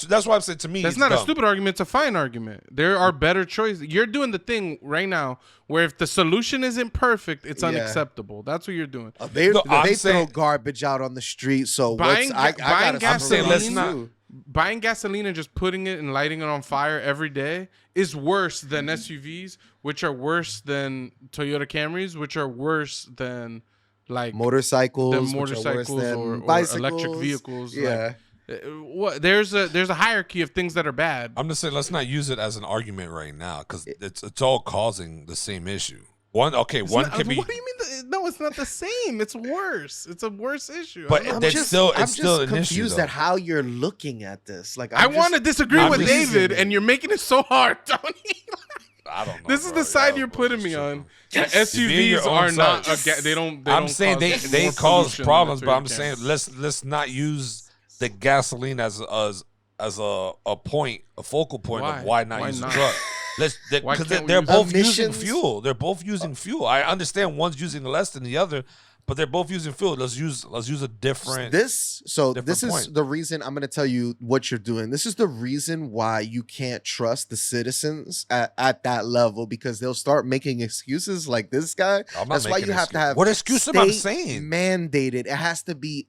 That's why I said to me, That's it's not a dumb. stupid argument. It's a fine argument. There are better choices. You're doing the thing right now where if the solution isn't perfect, it's Yeah. unacceptable. That's what you're doing. They No, I'm throw saying- garbage out on the street. So Buying what's, I ga- buying gotta gasoline- support let's you. not- Buying gasoline and just putting it and lighting it on fire every day is worse than SUVs, which are worse than Toyota Camrys, which are worse than like motorcycles, than which are worse motorcycles than or bicycles, electric vehicles. Yeah, What there's a hierarchy of things that are bad. I'm just saying, let's not use it as an argument right now because it's all causing the same issue. One It's can not- be, What do you mean? No, it's not the same. It's worse. It's a worse issue. But I don't it's know. still I'm still an issue. confused though. at how you're looking at this. Like I want to disagree I'm with just- David, and you're making it so hard, Tony. I don't know. This is bro. the side Yeah, you're bro, putting it's me true. on. Yes. You be your SUVs own are not. side. They don't. I'm saying they more cause pollution problems, than but I'm Toyota saying Camrys. let's not use the gasoline as a point, a focal point Why? of why not Why use not? the truck. Why Because can't we they're use both using emissions? fuel. They're both using fuel. I understand one's using less than the other, but they're both using fuel. Let's use a different. This is point. the reason I'm going to tell you what you're doing. This is the reason why you can't trust the citizens at that level, because they'll start making excuses like this guy. That's why you have to have what excuse am I saying? Mandated.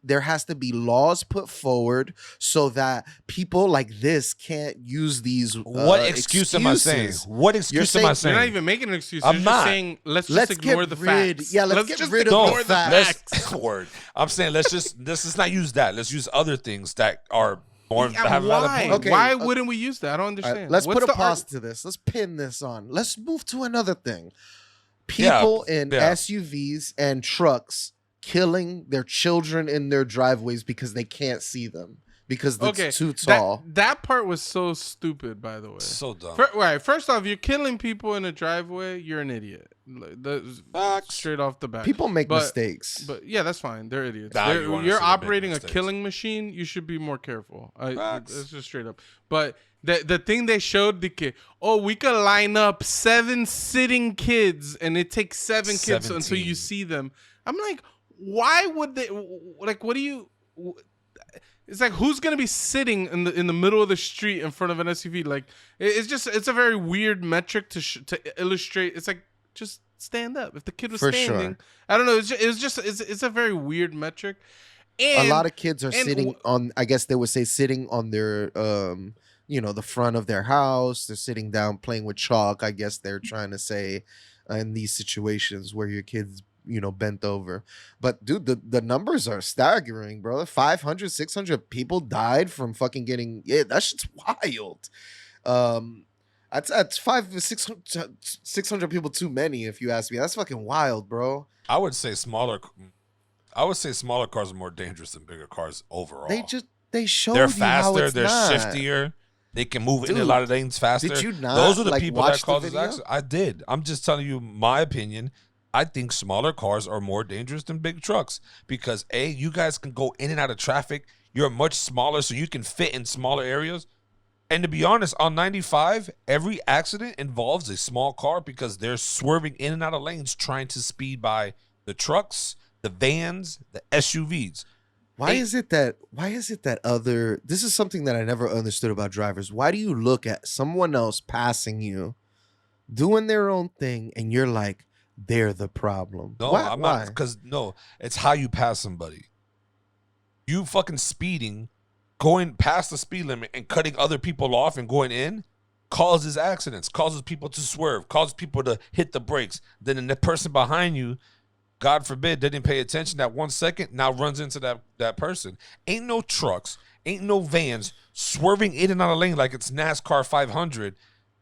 There has to be laws put forward so that people like this can't use these. What excuse am I saying? What excuse am I saying? You're not even making an excuse. I'm You're not. just saying let's just ignore the facts. Yeah, let's just get rid of the facts. Word. I'm saying let's just not use that. Let's use other things that are more. Have why? Okay, why wouldn't we use that? I don't understand. Let's What's put a the pause to this. Let's pin this on. Let's move to another thing. People in SUVs and trucks killing their children in their driveways because they can't see them because it's too tall. That part was so stupid, by the way. So dumb. Right. First off, you're killing people in a driveway. You're an idiot. Straight off the bat. People make mistakes. But yeah, that's fine. They're idiots. Nah, You're operating a killing machine. You should be more careful. That's just straight up. But the thing they showed, we could line up 7 sitting kids, and it takes 7 kids until you see them. I'm like, why would they? Like, what do you? It's like, who's gonna be sitting in the middle of the street in front of an SUV? Like, it's a very weird metric to illustrate. It's like, just stand up. If the kid was standing, I don't know. It's a very weird metric. And a lot of kids are sitting on. I guess they would say sitting on their the front of their house. They're sitting down playing with chalk. I guess they're trying to say in these situations where your kids bent over. But dude, the numbers are staggering, bro. 500 600 people died from fucking getting that shit's wild. That's 500 600 people too many, if you ask me. That's fucking wild, bro. I would say smaller cars are more dangerous than bigger cars overall. They showed they're you faster, how it's they're not. shiftier. They can move in a lot of lanes faster. Did you not? Those are the people that watch causes the video? accidents. I did. I'm just telling you my opinion. I think smaller cars are more dangerous than big trucks because you guys can go in and out of traffic. You're much smaller, so you can fit in smaller areas. And to be honest, on 95, every accident involves a small car because they're swerving in and out of lanes trying to speed by the trucks, the vans, the SUVs. Why is it that this is something that I never understood about drivers. Why do you look at someone else passing you, doing their own thing, and you're like, they're the problem? No, I'm not. Because it's how you pass somebody. You fucking speeding, going past the speed limit and cutting other people off and going in causes accidents, causes people to swerve, causes people to hit the brakes. Then the person behind you, God forbid, didn't pay attention that 1 second, now runs into that person. Ain't no trucks, ain't no vans swerving in and out of lane like it's NASCAR 500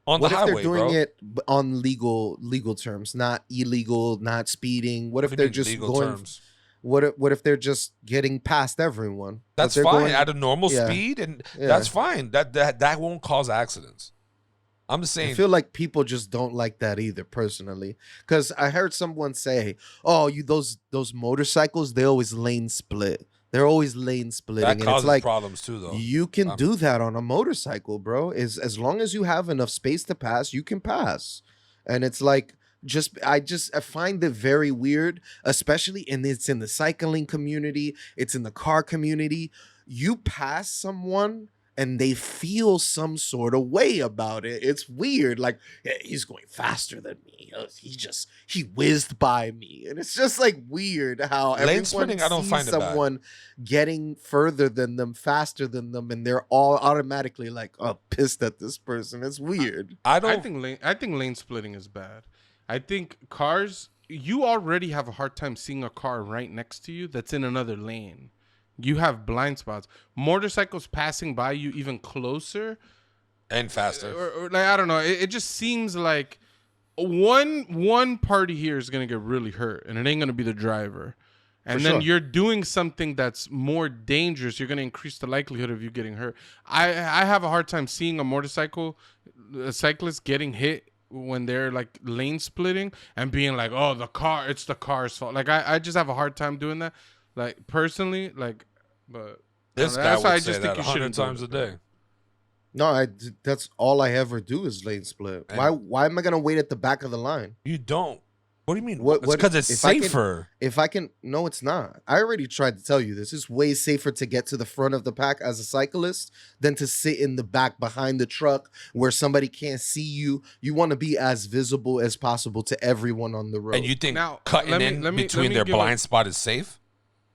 on the highway, What if they're doing it on legal terms, not illegal, not speeding? What if they're just going? Terms? What if they're just getting past everyone? That's fine at a normal speed, and that's fine. That won't cause accidents. I'm just saying. I feel like people just don't like that either, personally. Because I heard someone say, "Oh, those motorcycles, they always lane split. They're always lane splitting." That causes problems too, though. You can do that on a motorcycle, bro. As long as you have enough space to pass, you can pass. And it's like, I find it very weird, especially it's in the cycling community, it's in the car community. You pass someone and they feel some sort of way about it. It's weird. Like, he's going faster than me. He whizzed by me. And it's just like weird how lane splitting, I don't find someone getting further than them, faster than them, and they're all automatically like, pissed at this person. It's weird. I think lane splitting is bad. I think cars, you already have a hard time seeing a car right next to you that's in another lane. You have blind spots. Motorcycles passing by you even closer and faster. Or like, I don't know. It just seems like one party here is gonna get really hurt, and it ain't gonna be the driver. And then you're doing something that's more dangerous. You're gonna increase the likelihood of you getting hurt. I have a hard time seeing a cyclist getting hit when they're like lane splitting and being like, "Oh, it's the car's fault." Like I just have a hard time doing that. Like personally, but this guy that's why I just think you 100 times a day. No, that's all I ever do is lane split. Why am I gonna wait at the back of the line? You don't. What do you mean? What? It's because it's if I can- safer. If I can, no, it's not. I already tried to tell you this. It's way safer to get to the front of the pack as a cyclist than to sit in the back behind the truck where somebody can't see you. You want to be as visible as possible to everyone on the road. And you think Now, cutting let me- in let me- between let me their give a- blind spot is safe?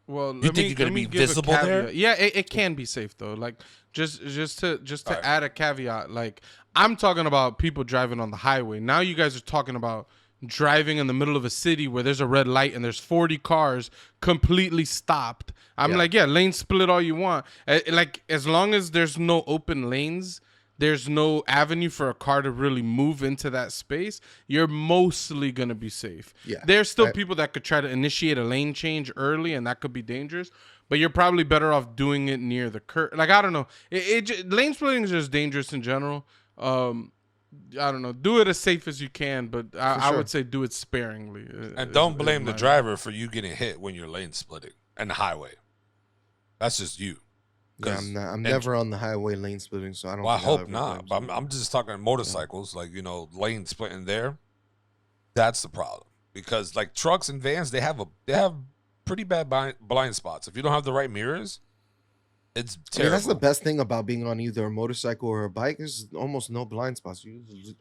Well, You think you're gonna be give a visible there? caveat. Yeah, it can be safe though. Like just to Alright. add a caveat. Like I'm talking about people driving on the highway. Now you guys are talking about driving in the middle of a city where there's a red light and there's 40 cars completely stopped. I'm Yeah. like, yeah, lane split all you want. Like as long as there's no open lanes, there's no avenue for a car to really move into that space, you're mostly going to be safe. Yeah. There's still people that could try to initiate a lane change early, and that could be dangerous, but you're probably better off doing it near the curb. Like, I don't know. Lane splitting is just dangerous in general. I don't know. Do it as safe as you can, but I sure. would say do it sparingly. And don't blame the driver for you getting hit when you're lane splitting and the highway. That's just you. Yeah, 'Cause- I'm never on the highway lane splitting, so I don't. Well, I think I'll hope ever not. blame But I'm just talking motorcycles, like, lane splitting there. That's the problem. Because like trucks and vans, they have pretty bad blind spots. If you don't have the right mirrors, it's I mean, terrible. that's the best thing about being on either a motorcycle or a bike. There's almost no blind spots.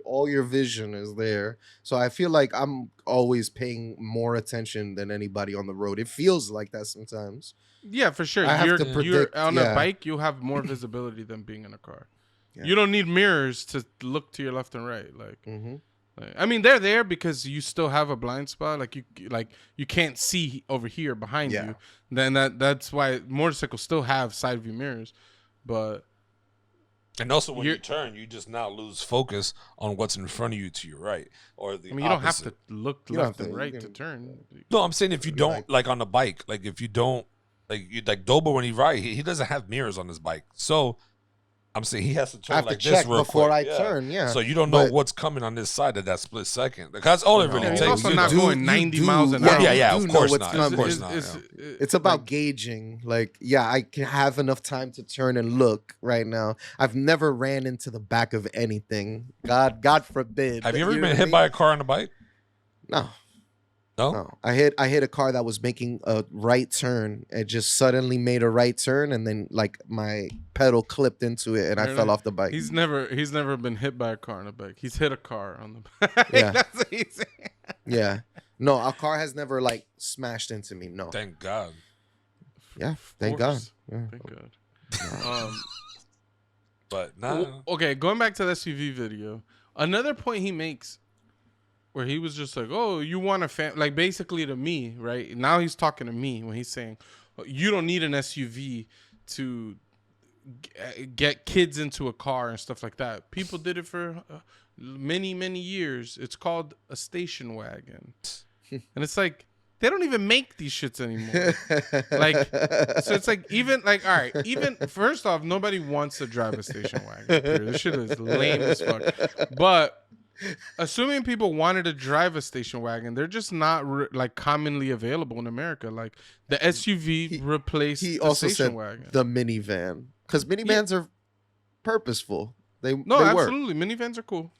All your vision is there. So I feel like I'm always paying more attention than anybody on the road. It feels like that sometimes. Yeah, for sure. I have You're, to you're predict, on yeah. a bike, you'll have more visibility than being in a car. Yeah. You don't need mirrors to look to your left and right. Mm-hmm. I mean, they're there because you still have a blind spot. Like you can't see over here behind Yeah. you. Then that's why motorcycles still have side view mirrors. But And also when you turn, you just now lose focus on what's in front of you to your right or the I mean, you don't have opposite. to look You don't left have and to- right you to can- turn. No, I'm saying if you You're don't right. like on the bike, like if you don't like Doba when he rides, he doesn't have mirrors on his bike. So I'm saying he has to I turn have like to this check real before quick. I turn. Yeah. So you don't know But- what's coming on this side at that split second. Like that's all it really No. He's takes. also you not know. going 90 miles an yeah, hour. Yeah, you of do course know what's not. Of coming. course not. It's about gauging. Like, yeah, I can have enough time to turn and look right now. I've never ran into the back of anything. God forbid. Have you ever know been what I hit mean? by a car on a bike? No. No. No, I hit a car that was making a right turn. It just suddenly made a right turn, and then like my pedal clipped into it, and I fell off the bike. He's never been hit by a car on a bike. He's hit a car on the bike. Yeah. That's what he's saying. Yeah, no, a car has never like smashed into me. No, Thank God. yeah, thank God. Force. Yeah. Thank God. But nah. Well, okay, going back to the SUV video, another point he makes where he was just like, "Oh, you want a like basically to me, right?" Now he's talking to me when he's saying, "You don't need an SUV to get kids into a car and stuff like that. People did it for many years. It's called a station wagon." And it's like they don't even make these shits anymore. Like, so it's like even like all right, even first off, nobody wants to drive a station wagon. Period. This shit is lame as fuck. But assuming people wanted to drive a station wagon, they're just not like commonly available in America. Like the SUV replaced He the also station said wagon. the minivan because minivans are purposeful. They No, they work. absolutely, minivans are cool.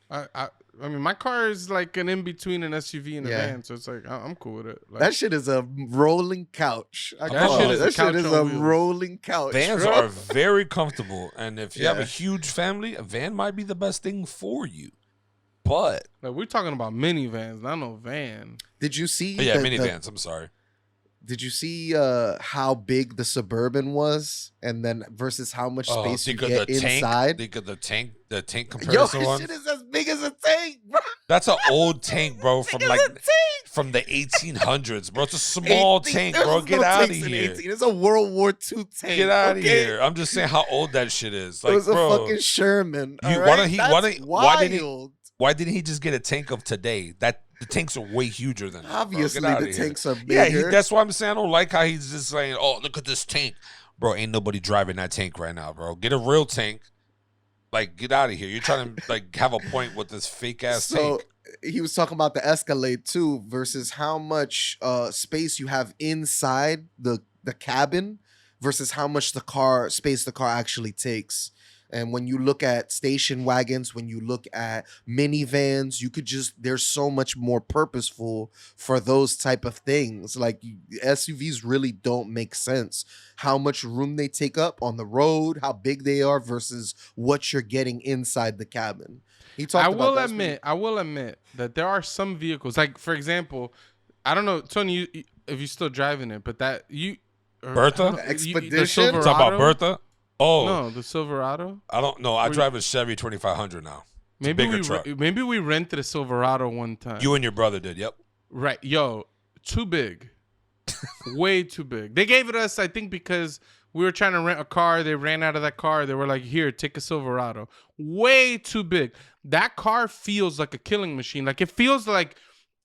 I mean, my car is like an in between an SUV and a Yeah. van, so it's like I'm cool with it. Like, That shit is a rolling couch. I That call shit it. is a That shit couch is on a wheels. rolling couch. Vans bro. are very comfortable. And if you have a Yeah. huge family, a van might be the best thing for you. But we're talking about minivans, not no van. Did you see? yeah, the- minivans. I'm sorry. Did you see how big the Suburban was, and then versus how much space you get inside? Think of the tank Yo, comparison this one. shit is as big as a tank, bro. That's an old tank, bro, from Big as like a tank. from the 1800s, bro. It's a small 18 tank, there bro. was Get no out of tanks in here. 18. It's a World War II tank. Get out of okay? here. I'm just saying how old that shit is. Like, It was a bro, fucking Sherman. You- all why right? don't he- That's why didn't wild. why didn't he just get a tank of today? That the tanks are way huger than that, bro. Get Obviously, outta the here. tanks are Yeah, bigger. that's why I'm saying I don't like how he's just saying, "Oh, look at this tank, bro." Ain't nobody driving that tank right now, bro. Get a real tank. Like, get out of here. You're trying to like have a point with this fake ass So tank. he was talking about the Escalade too, versus how much space you have inside the cabin versus how much the car actually takes. And when you look at station wagons, when you look at minivans, you could just, there's so much more purposeful for those type of things. Like SUVs really don't make sense. How much room they take up on the road, how big they are versus what you're getting inside the cabin. He talked about that. I will admit that there are some vehicles, like for example, I don't know, Tony, if you're still driving it, but that Bertha? the Expedition? Silverado. Talk about Bertha? Oh, No, the Silverado. I don't know. I drive a Chevy 2500 now. It's a bigger truck. Maybe we rented a Silverado one time. You and your brother did. Yep. Right, yo, too big, way too big. They gave it us, I think, because we were trying to rent a car. They ran out of that car. They were like, "Here, take a Silverado." Way too big. That car feels like a killing machine. Like it feels like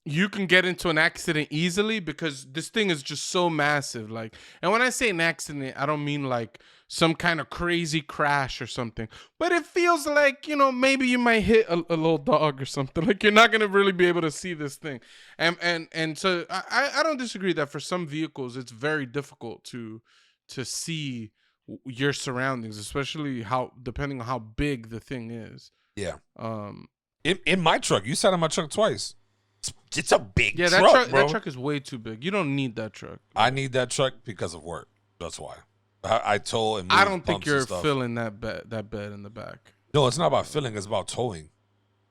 you can get into an accident easily because this thing is just so massive. Like, and when I say an accident, I don't mean like some kind of crazy crash or something, but it feels like, you know, maybe you might hit a little dog or something. Like you're not gonna really be able to see this thing. And so I don't disagree that for some vehicles it's very difficult to see your surroundings, especially depending on how big the thing is. Yeah. In my truck, you sat in my truck twice. It's a big truck, bro. That truck is way too big. You don't need that truck. I need that truck because of work. That's why. I tow and move I don't think bumps you're and stuff. filling that bed in the back. No, it's not about filling. It's about towing.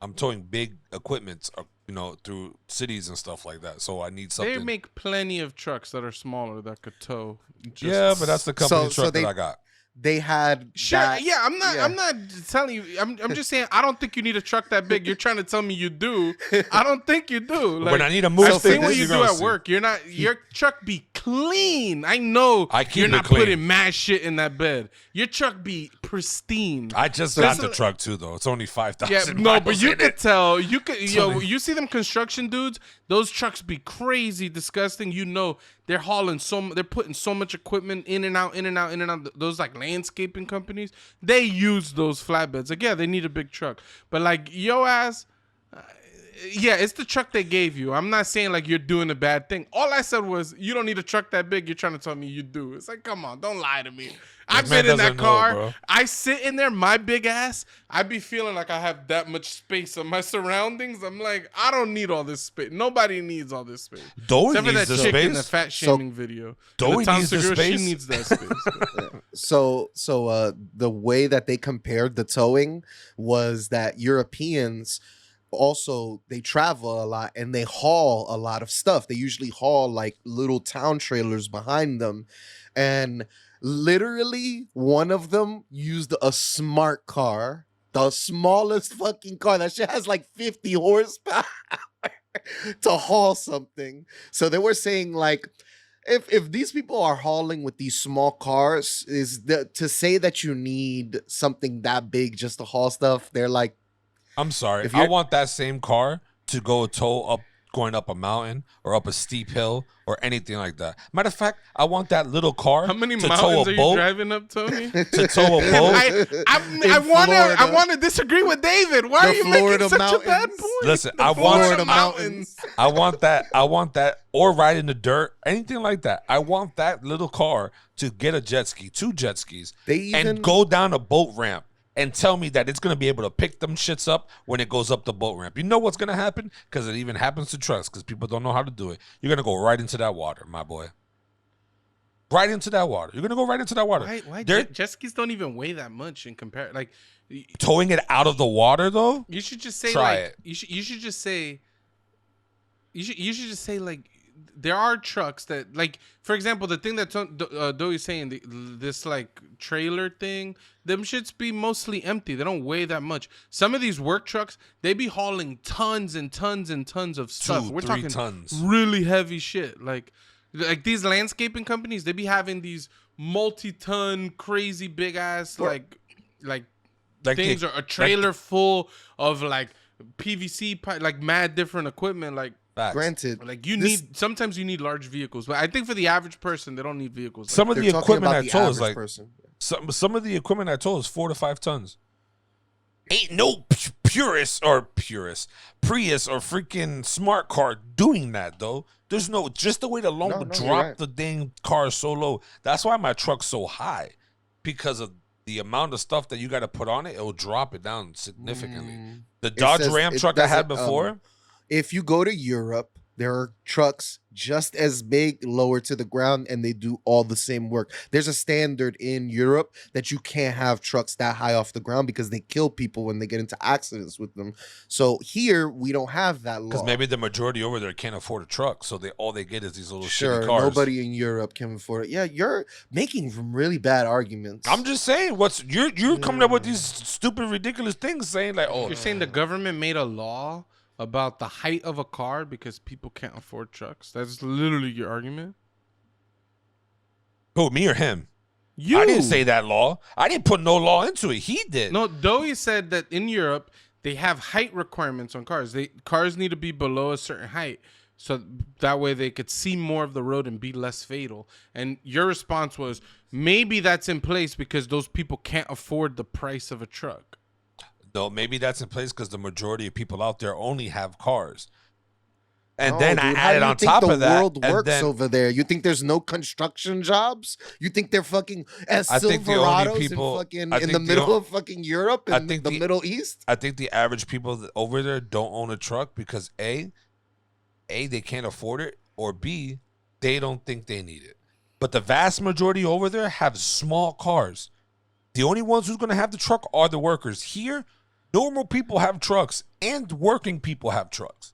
I'm towing big equipment, you know, through cities and stuff like that. So I need something. They make plenty of trucks that are smaller that could tow. Yeah, but that's the company truck they, that I got. They had Sure, that, yeah. I'm not telling you. I'm just saying I don't think you need a truck that big. You're trying to tell me you do. I don't think you do. Like, when I need to move I've seen things, what you you're do gonna at see. work. You're not. Your truck be clean. I know. I keep you're it not clean. putting mad shit in that bed. Your truck be pristine. I just got the truck too, though. It's only 5,000. Yeah, no, but you in could it. tell. You could, you see them construction dudes. Those trucks be crazy, disgusting. You know, they're hauling they're putting so much equipment in and out, in and out, in and out. Those like landscaping companies, they use those flatbeds. Like, yeah, they need a big truck, but like yo ass. Yeah, it's the truck they gave you. I'm not saying like you're doing a bad thing. All I said was you don't need a truck that big. You're trying to tell me you do. It's like, come on, don't lie to me. I've been in that car. Know, I sit in there, my big ass. I be feeling like I have that much space on my surroundings. I'm like, I don't need all this space. Nobody needs all this space. Doughy Except for needs that the chick in space. the fat shaming video. Doughy Tom needs the Segura, space. She needs that space. So the way that they compared the towing was that Europeans also, they travel a lot and they haul a lot of stuff. They usually haul like little town trailers behind them, and literally one of them used a smart car, the smallest fucking car. That shit has like 50 horsepower to haul something. So they were saying like, if these people are hauling with these small cars, to say that you need something that big just to haul stuff, they're like, I'm sorry. I want that same car to go going up a mountain or up a steep hill or anything like that. Matter of fact, I want that little car How many to mountains tow are a you boat. driving up, Tony? To tow a boat. I want to disagree with David. Why are you making such a bad point? Listen, The I want Florida mountains. I want that, or ride in the dirt, anything like that. I want that little car to get a jet ski, 2 jet skis, and go down a boat ramp and tell me that it's going to be able to pick them shits up when it goes up the boat ramp. You know what's going to happen? Because it even happens to trucks, because people don't know how to do it. You're going to go right into that water, my boy. Right into that water. You're going to go right into that water. Why jet skis don't even weigh that much in comparison? Like, towing it out of the water, though? you should just say, Try like, it. you should just say, like, there are trucks that, like, for example, the thing that Doughy's saying, this like trailer thing, them shits be mostly empty. They don't weigh that much. Some of these work trucks, they be hauling tons and tons and tons of stuff. 2, We're 3 talking tons. really heavy shit. Like these landscaping companies, they be having these multi-ton, crazy big ass like things, or a trailer full of like PVC pipe, like mad different equipment, like. Facts. Granted, Like sometimes you need large vehicles, but I think for the average person, they don't need vehicles. Some of the equipment I told is like person. some of the equipment I told is 4 to 5 tons. Ain't no Prius or freaking smart car doing that though. There's no, just the way the loan would drop the dang car so low. That's why my truck's so high, because of the amount of stuff that you got to put on it, it'll drop it down significantly. The It Dodge says Ram it truck I had doesn't. before, If you go to Europe, there are trucks just as big, lower to the ground, and they do all the same work. There's a standard in Europe that you can't have trucks that high off the ground because they kill people when they get into accidents with them. So here we don't have that law. because maybe the majority over there can't afford a truck, so all they get is these little shitty Sure, cars. nobody in Europe can afford it. Yeah, you're making some really bad arguments. I'm just saying, you're coming up with these stupid, ridiculous things, saying like, oh, You're saying the government made a law about the height of a car because people can't afford trucks? That's literally your argument? who, me or him? You. I didn't say that law. I didn't put no law into it. He did. No, Doughy said that in Europe, they have height requirements on cars. Cars need to be below a certain height, so that way they could see more of the road and be less fatal. And your response was, maybe that's in place because those people can't afford the price of a truck. No, maybe that's in place because the majority of people out there only have cars. And No, then dude, I how added do you on think top the of that. world and works then over there? You think there's no construction jobs? You think they're fucking as I think the only Silverados people- in fucking I in the think the middle o- of fucking Europe I and think the the- Middle East? I think the average people over there don't own a truck because A, they can't afford it, or B, they don't think they need it. But the vast majority over there have small cars. The only ones who's going to have the truck are the workers. Here, normal people have trucks and working people have trucks.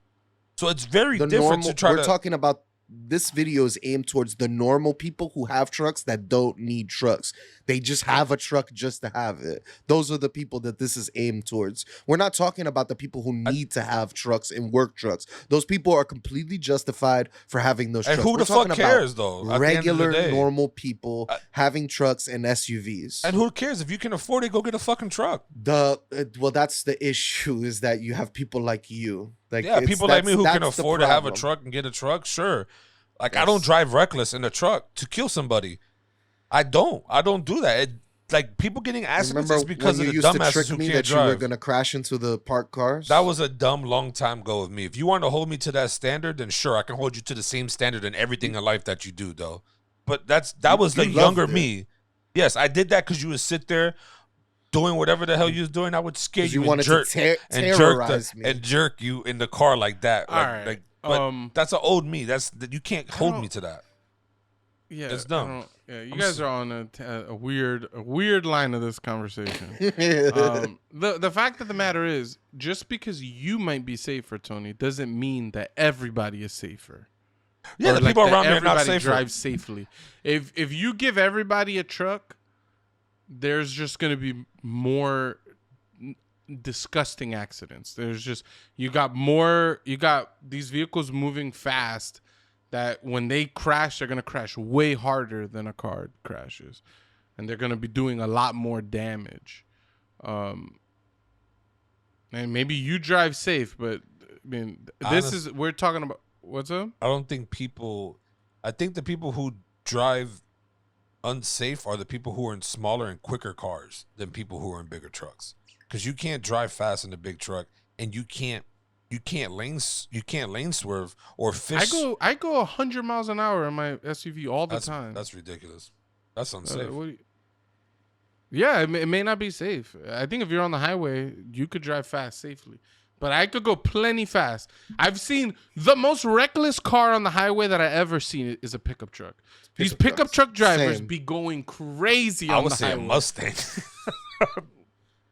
So it's very The different normal. to try We're to. talking about this video is aimed towards the normal people who have trucks that don't need trucks. They just have a truck just to have it. Those are the people that this is aimed towards. We're not talking about the people who need to have trucks and work trucks. Those people are completely justified for having those And trucks. who We're the fuck talking about cares, though? At the end of the regular, day. normal people having trucks and SUVs. And who cares? If you can afford it, go get a fucking truck. Well, that's the issue, is that you have people like you. Like, Yeah, people like me who can that's the afford to have a problem. truck and get a truck, sure. Like, I Yes. don't drive reckless in a truck to kill somebody. I don't do that. Like, people getting accidents Remember is because when of you the used to dumbasses trick who me can't that you were drive. gonna crash into the parked cars? That was a dumb long time ago of me. If you want to hold me to that standard, then sure, I can hold you to the same standard in everything in life that you do, though. But that was the you younger loved it. me. Yes, I did that because you would sit there doing whatever the hell you was doing. I would scare 'Cause you, you wanted and to jerk me. and jerk you in the car like that. All right. But that's an old me. You can't hold me to that. Yeah, It's dumb. You guys are on a weird line of this conversation. The fact of the matter is, just because you might be safer, Tony, doesn't mean that everybody is safer. Yeah, Or the people that around me are not everybody safer. drives safely. If you give everybody a truck, there's just going to be more disgusting accidents. You got these vehicles moving fast that when they crash, they're going to crash way harder than a car crashes. And they're going to be doing a lot more damage. And maybe you drive safe, but I mean, we're talking about, what's up? I think the people who drive unsafe are the people who are in smaller and quicker cars than people who are in bigger trucks. Because you can't drive fast in a big truck, and you can't lane swerve or fish. I go 100 miles an hour in my SUV all the time. That's ridiculous. That's unsafe. Yeah, it may not be safe. I think if you're on the highway, you could drive fast safely. But I could go plenty fast. I've seen the most reckless car on the highway that I ever seen is a pickup truck. These pickup truck drivers Same. be going crazy I on would the say highway. a Mustang.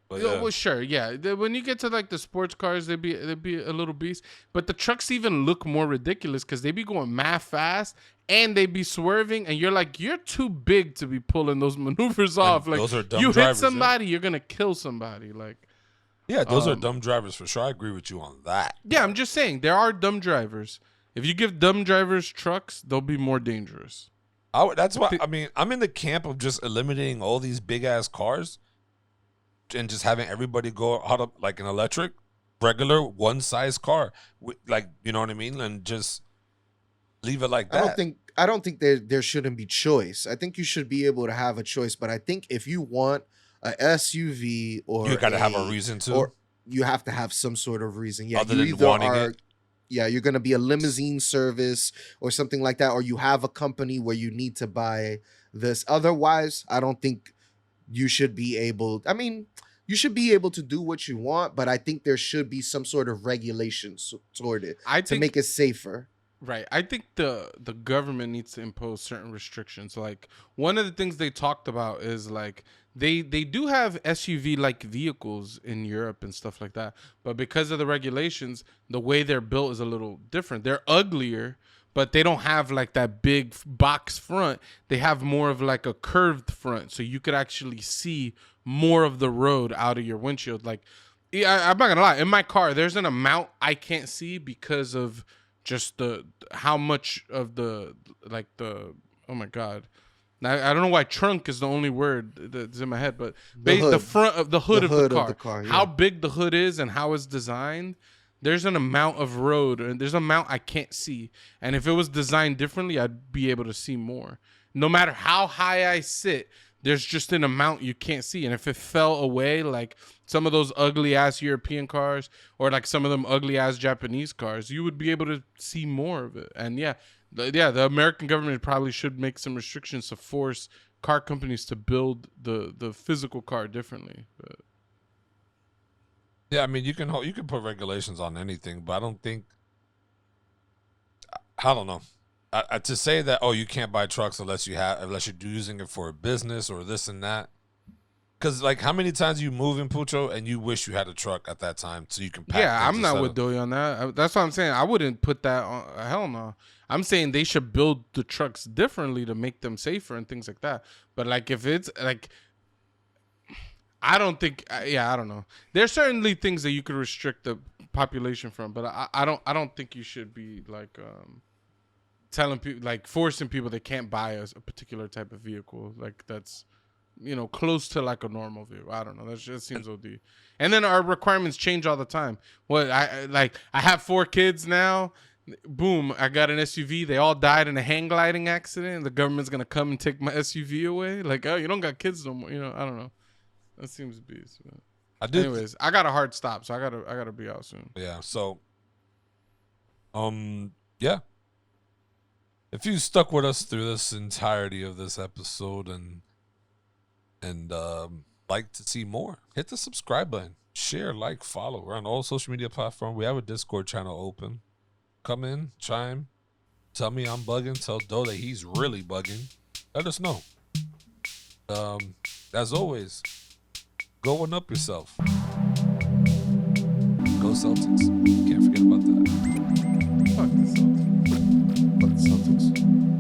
But yeah. Well, sure, yeah. When you get to like the sports cars, they'd be a little beast. But the trucks even look more ridiculous because they be going mad fast and they be swerving, and you're like, you're too big to be pulling those maneuvers off. Like, those are dumb you drivers, hit somebody, you're gonna kill somebody. Like, Yeah, those are dumb drivers for sure. I agree with you on that. yeah, I'm just saying there are dumb drivers. If you give dumb drivers trucks, they'll be more dangerous. That's why, I mean, I'm in the camp of just eliminating all these big ass cars and just having everybody go out of like an electric, regular one size car, like, you know what I mean, and just leave it like that. I don't think there shouldn't be choice. I think you should be able to have a choice, but I think if you want a SUV or You gotta have a reason to. or you have to have some sort of reason. Yeah, Other you than either wanting are, it. yeah, you're gonna be a limousine service or something like that, or you have a company where you need to buy this. Otherwise, I don't think you should be able. I mean, you should be able to do what you want, but I think there should be some sort of regulations toward it I to think make it safer. Right. I think the government needs to impose certain restrictions. Like one of the things they talked about is like they do have SUV like vehicles in Europe and stuff like that. But because of the regulations, the way they're built is a little different. They're uglier, but they don't have like that big box front. They have more of like a curved front, so you could actually see more of the road out of your windshield. Like yeah, I'm not gonna lie, in my car there's an amount I can't see because of just the how much of the like the oh my god, I don't know why trunk is the only word that's in my head, but The the hood, front of the the hood of the hood of car, the car. how Yeah. big the hood is and how it's designed. There's an amount of road and there's an amount I can't see, and if it was designed differently I'd be able to see more. No matter how high I sit, there's just an amount you can't see, and if it fell away, like some of those ugly ass European cars or like some of them ugly ass Japanese cars, you would be able to see more of it. And yeah, the American government probably should make some restrictions to force car companies to build the physical car differently. But Yeah, I mean, you can put regulations on anything, but I don't think, I don't know. To say that, oh, you can't buy trucks unless you're using it for a business or this and that. Because like, how many times you move in Pucho and you wish you had a truck at that time so you can pack yeah, things I'm not instead with of- Doughy on that. That's what I'm saying. I wouldn't put that on. Hell no. I'm saying they should build the trucks differently to make them safer and things like that. But like, if it's like, I don't think. Yeah, I don't know. There's certainly things that you could restrict the population from, but I don't think you should be like telling people, like forcing people they can't buy a particular type of vehicle. Like that's, close to like a normal vehicle. I don't know. That just seems OD. And then our requirements change all the time. What I have 4 kids now. Boom, I got an SUV. They all died in a hang gliding accident. The government's gonna come and take my SUV away. Like, oh, you don't got kids no more. I don't know. That seems beast. I do. Anyways, I got a hard stop, so I gotta be out soon. Yeah. So, yeah. If you stuck with us through this entirety of this episode and like to see more, hit the subscribe button, share, like, follow. We're on all social media platforms. We have a Discord channel open. Come in, chime, tell me I'm bugging, tell Doe that he's really bugging. Let us know. As always, go one up yourself. Go Celtics. Can't forget about that. Fuck the Celtics. Fuck the Celtics.